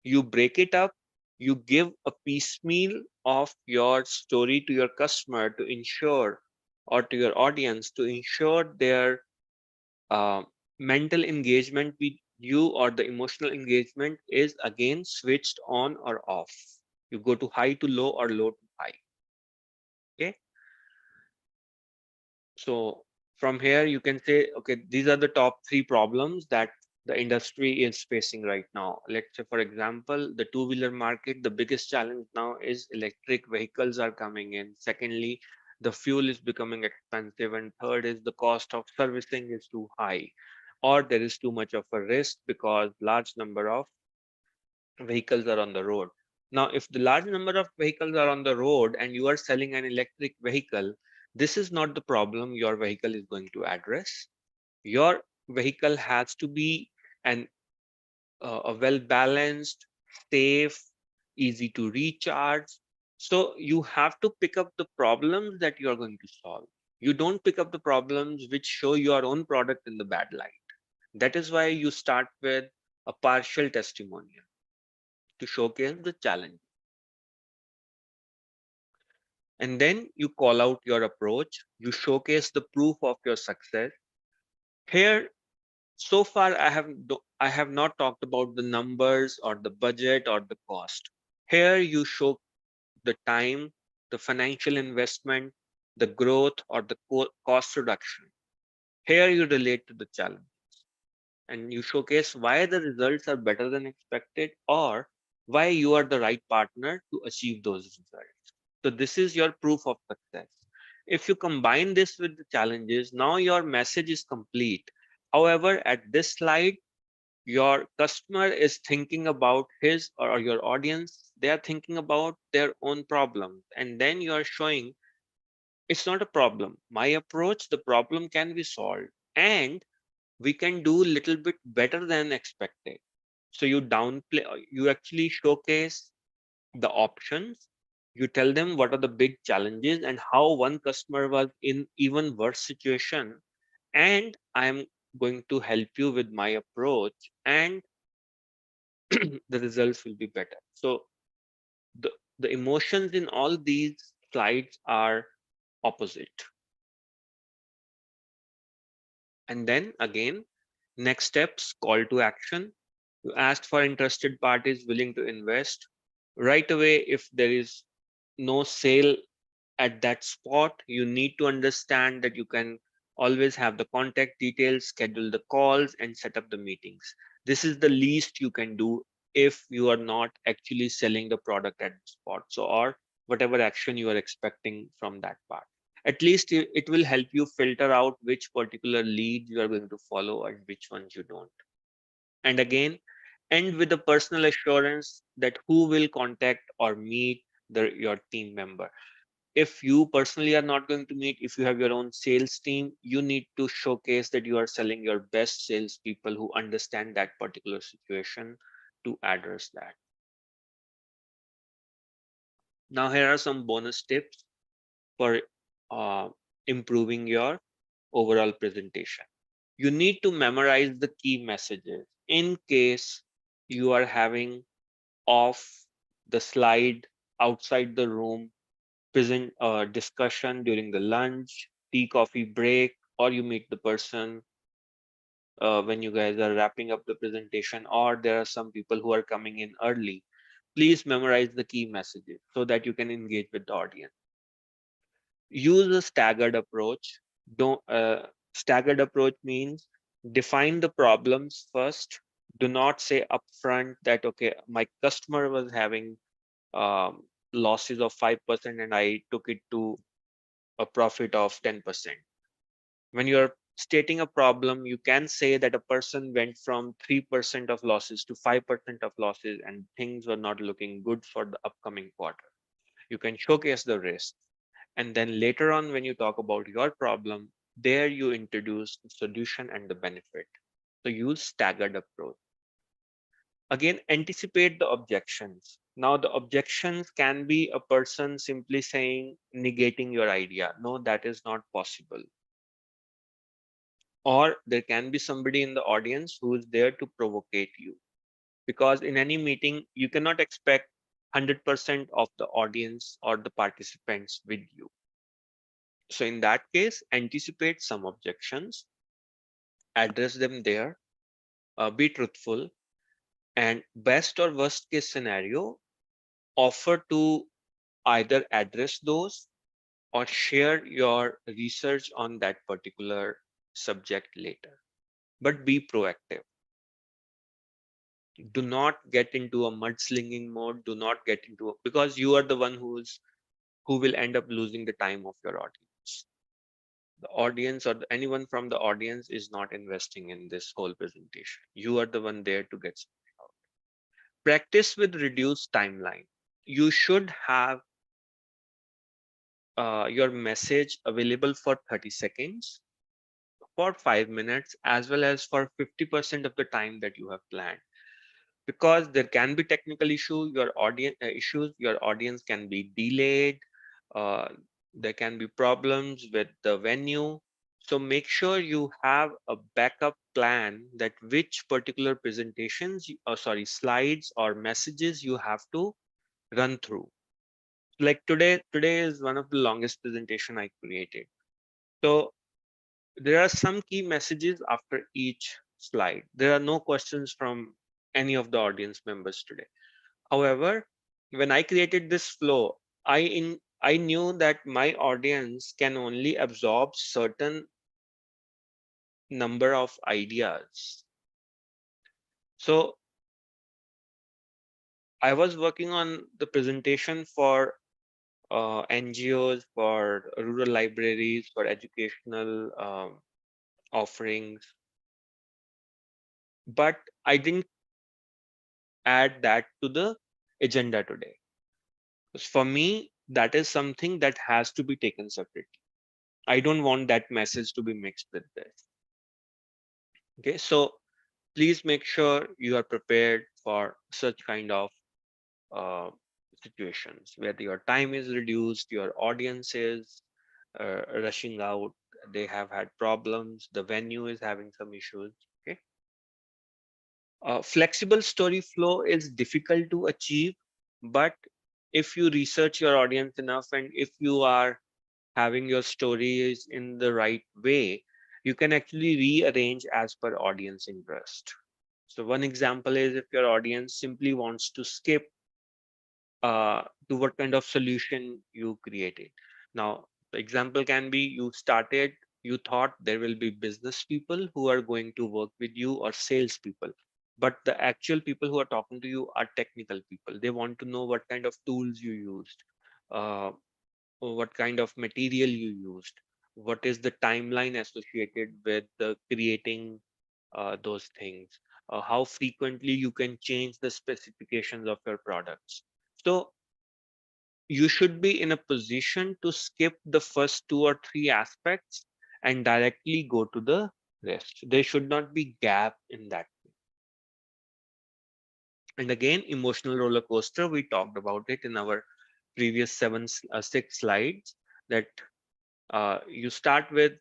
You break it up, you give a piecemeal of your story to your customer to ensure, or to your audience to ensure their uh, mental engagement with you, or the emotional engagement is again switched on or off. You go to high to low or low to high. Okay. So from here, you can say, okay, these are the top three problems that the industry is facing right now. Let's say, for example, the two-wheeler market, the biggest challenge now is electric vehicles are coming in. Secondly, the fuel is becoming expensive. And third is the cost of servicing is too high, or there is too much of a risk because large number of vehicles are on the road. Now, if the large number of vehicles are on the road and you are selling an electric vehicle, this is not the problem your vehicle is going to address. Your vehicle has to be an a well balanced, safe, easy to recharge. So you have to pick up the problems that you are going to solve. You don't pick up the problems which show your own product in the bad light. That is why you start with a partial testimonial to showcase the challenge. And then you call out your approach, you showcase the proof of your success. Here, so far, I have not talked about the numbers or the budget or the cost. Here, you show the time, the financial investment, the growth, or the cost reduction. Here, you relate to the challenge and you showcase why the results are better than expected, or why you are the right partner to achieve those results. So this is your proof of success. If you combine this with the challenges, now your message is complete. However, at this slide, your customer is thinking about his, or your audience, they are thinking about their own problem. And then you are showing it's not a problem. My approach, the problem can be solved. And we can do a little bit better than expected. So you downplay, you actually showcase the options. You tell them what are the big challenges and how one customer was in even worse situation. And I'm going to help you with my approach, and the results will be better. So the, the emotions in all these slides are opposite. And then again, next steps, call to action. You ask for interested parties willing to invest. Right away, if there is no sale at that spot, you need to understand that you can always have the contact details, schedule the calls, and set up the meetings. This is the least you can do if you are not actually selling the product at the spot. So, or whatever action you are expecting from that part. At least it will help you filter out which particular lead you are going to follow and which ones you don't. And again, end with a personal assurance that who will contact or meet your team member. If you personally are not going to meet, if you have your own sales team, you need to showcase that you are selling your best salespeople who understand that particular situation to address that. Now, here are some bonus tips for uh, improving your overall presentation. You need to memorize the key messages in case you are having off the slide outside the room present discussion during the lunch, tea, coffee break, or you meet the person when you guys are wrapping up the presentation, or there are some people who are coming in early. Please memorize the key messages so that you can engage with the audience. Use a staggered approach. Don't Staggered approach means define the problems first. Do not say upfront that okay, my customer was having losses of 5% and I took it to a profit of 10%. When you're stating a problem, you can say that a person went from 3% of losses to 5% of losses and things were not looking good for the upcoming quarter. You can showcase the risk. And then later on, when you talk about your problem, there you introduce the solution and the benefit. So use staggered approach. Again, anticipate the objections. Now, the objections can be a person simply saying, negating your idea. No, that is not possible. Or there can be somebody in the audience who is there to provocate you. Because in any meeting, you cannot expect 100% of the audience or the participants with you. So in that case, anticipate some objections, address them there, be truthful, and best or worst case scenario, offer to either address those or share your research on that particular subject later. But be proactive. Do not get into a mudslinging mode. Do not get into because you are the one who will end up losing the time of your audience. The audience or anyone from the audience is not investing in this whole presentation. You are the one there to get something out. Practice with reduced timeline. You should have your message available for 30 seconds, for 5 minutes, as well as for 50% of the time that you have planned. Because there can be technical issues, your audience can be delayed, uh, there can be problems with the venue. So make sure you have a backup plan that which particular presentations, slides or messages you have to run through. Like today is one of the longest presentation I created. So there are some key messages after each slide. There are no questions from any of the audience members today. However, when I created this flow, I knew that my audience can only absorb certain number of ideas. So I was working on the presentation for NGOs, for rural libraries, for educational offerings, but I didn't add that to the agenda today. Because for me, that is something that has to be taken separately. I don't want that message to be mixed with this. Okay, so please make sure you are prepared for such kind of uh, situations where your time is reduced, your audience is rushing out, they have had problems, the venue is having some issues. Okay, flexible story flow is difficult to achieve, but if you research your audience enough and if you are having your stories in the right way, you can actually rearrange as per audience interest. So one example is if your audience simply wants to skip to what kind of solution you created. Now, the example can be you thought there will be business people who are going to work with you or sales people. But the actual people who are talking to you are technical people. They want to know what kind of tools you used, uh, what kind of material you used, what is the timeline associated with the creating those things, how frequently you can change the specifications of your products. So you should be in a position to skip the first two or three aspects and directly go to the rest. There should not be gap in that. And again, emotional roller coaster, we talked about it in our previous six slides, that you start with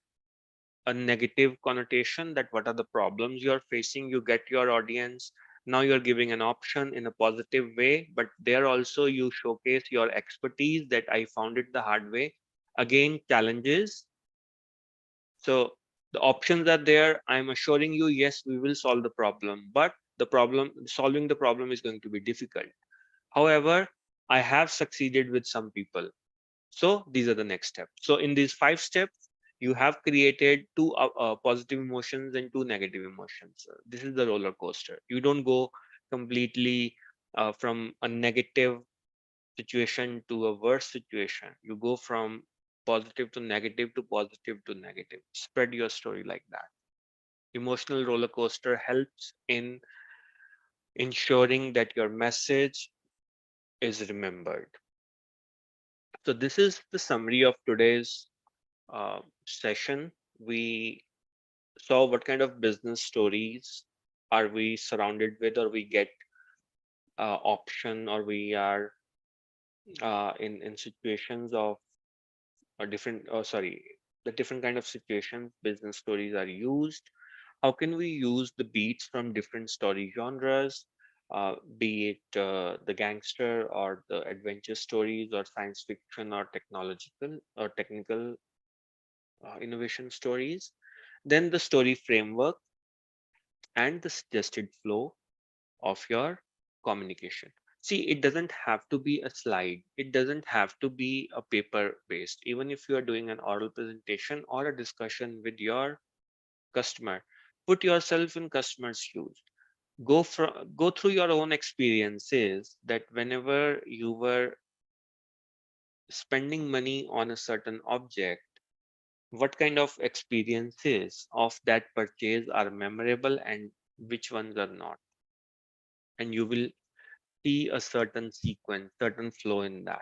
a negative connotation, that what are the problems you're facing, you get your audience. Now you're giving an option in a positive way, but there also you showcase your expertise, that I found it the hard way. Again, challenges. So the options are there. I'm assuring you, yes, we will solve the problem, but solving the problem is going to be difficult. However, I have succeeded with some people. So these are the next steps. So in these 5 steps, you have created two positive emotions and two negative emotions. This is the roller coaster. You don't go completely from a negative situation to a worse situation. You go from positive to negative to positive to negative. Spread your story like that. Emotional roller coaster helps in ensuring that your message is remembered. So this is the summary of today's session. We So, what kind of business stories are we surrounded with, or we get option, or we are in situations of a different, oh, sorry, the different kind of situations business stories are used. How can we use the beats from different story genres, be it the gangster or the adventure stories or science fiction or technological or technical innovation stories? Then the story framework and the suggested flow of your communication. See, it doesn't have to be a slide. It doesn't have to be a paper based. Even if you are doing an oral presentation or a discussion with your customer, put yourself in customer's shoes. Go through your own experiences, that whenever you were spending money on a certain object, what kind of experiences of that purchase are memorable and which ones are not. And you will see a certain sequence, certain flow in that.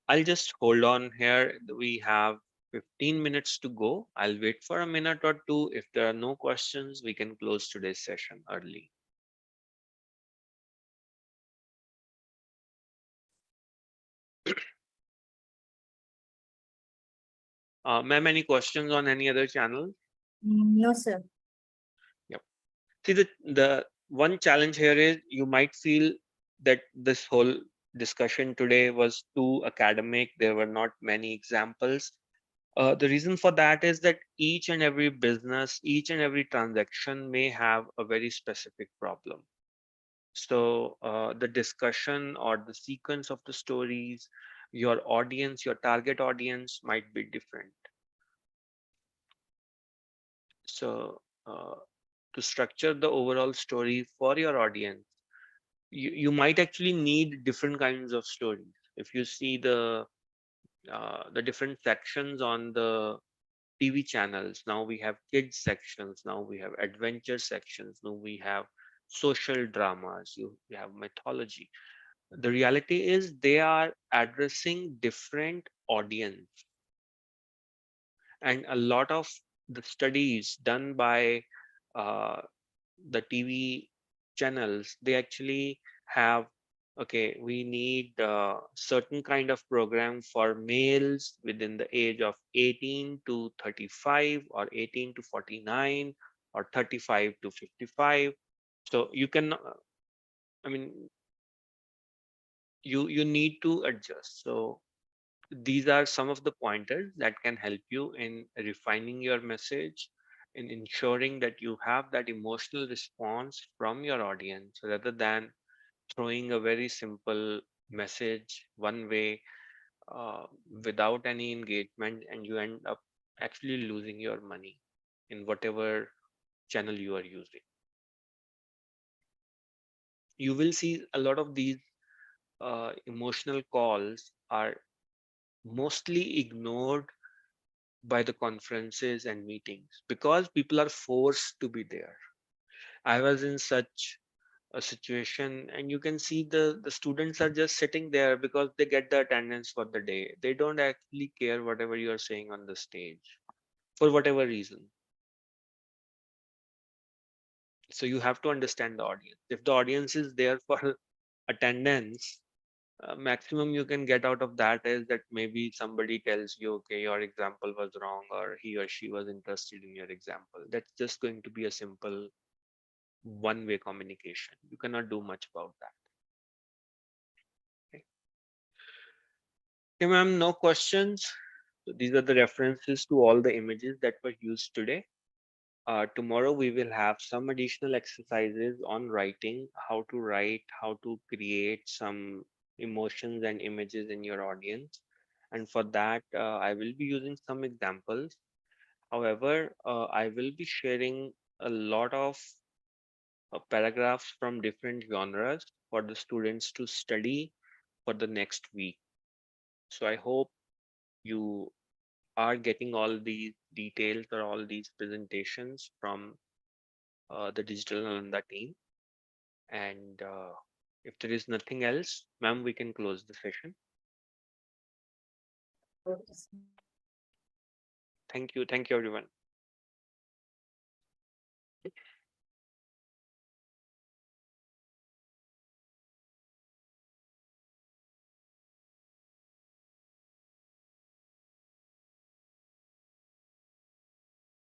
I'll just hold on here. We have 15 minutes to go. I'll wait for a minute or two. If there are no questions, we can close today's session early. Ma'am, any questions on any other channel? No, sir. Yep. See, the one challenge here is you might feel that this whole discussion today was too academic. There were not many examples. The reason for that is that each and every business, each and every transaction may have a very specific problem. So the discussion or the sequence of the stories, your audience, your target audience might be different. So to structure the overall story for your audience, you might actually need different kinds of stories. If you see the different sections on the TV channels. Now we have kids sections. Now we have adventure sections. Now we have social dramas. You have mythology. The reality is they are addressing different audience, and a lot of the studies done by uh, the TV channels, they actually have, okay, we need certain kind of program for males within the age of 18 to 35 or 18 to 49 or 35 to 55. So you can, I mean, you need to adjust. So these are some of the pointers that can help you in refining your message, in ensuring that you have that emotional response from your audience rather than throwing a very simple message one way, uh, without any engagement, and you end up actually losing your money in whatever channel you are using. You will see a lot of these emotional calls are mostly ignored by the conferences and meetings because people are forced to be there. I was in such a situation, and you can see the students are just sitting there because they get the attendance for the day. They don't actually care whatever you are saying on the stage for whatever reason. So you have to understand the audience. If the audience is there for attendance, maximum you can get out of that is that maybe somebody tells you, okay, your example was wrong, or he or she was interested in your example. That's just going to be a simple one way communication. You cannot do much about that. Okay, okay, ma'am, no questions. So these are the references to all the images that were used today. Tomorrow we will have some additional exercises on writing, how to write, how to create some emotions and images in your audience. And for that, I will be using some examples. However, I will be sharing a lot of paragraphs from different genres for the students to study for the next week. So I hope you are getting all these details or all these presentations from the Digital Nalanda team. And if there is nothing else, ma'am, we can close the session. Okay. Thank you. Thank you, everyone.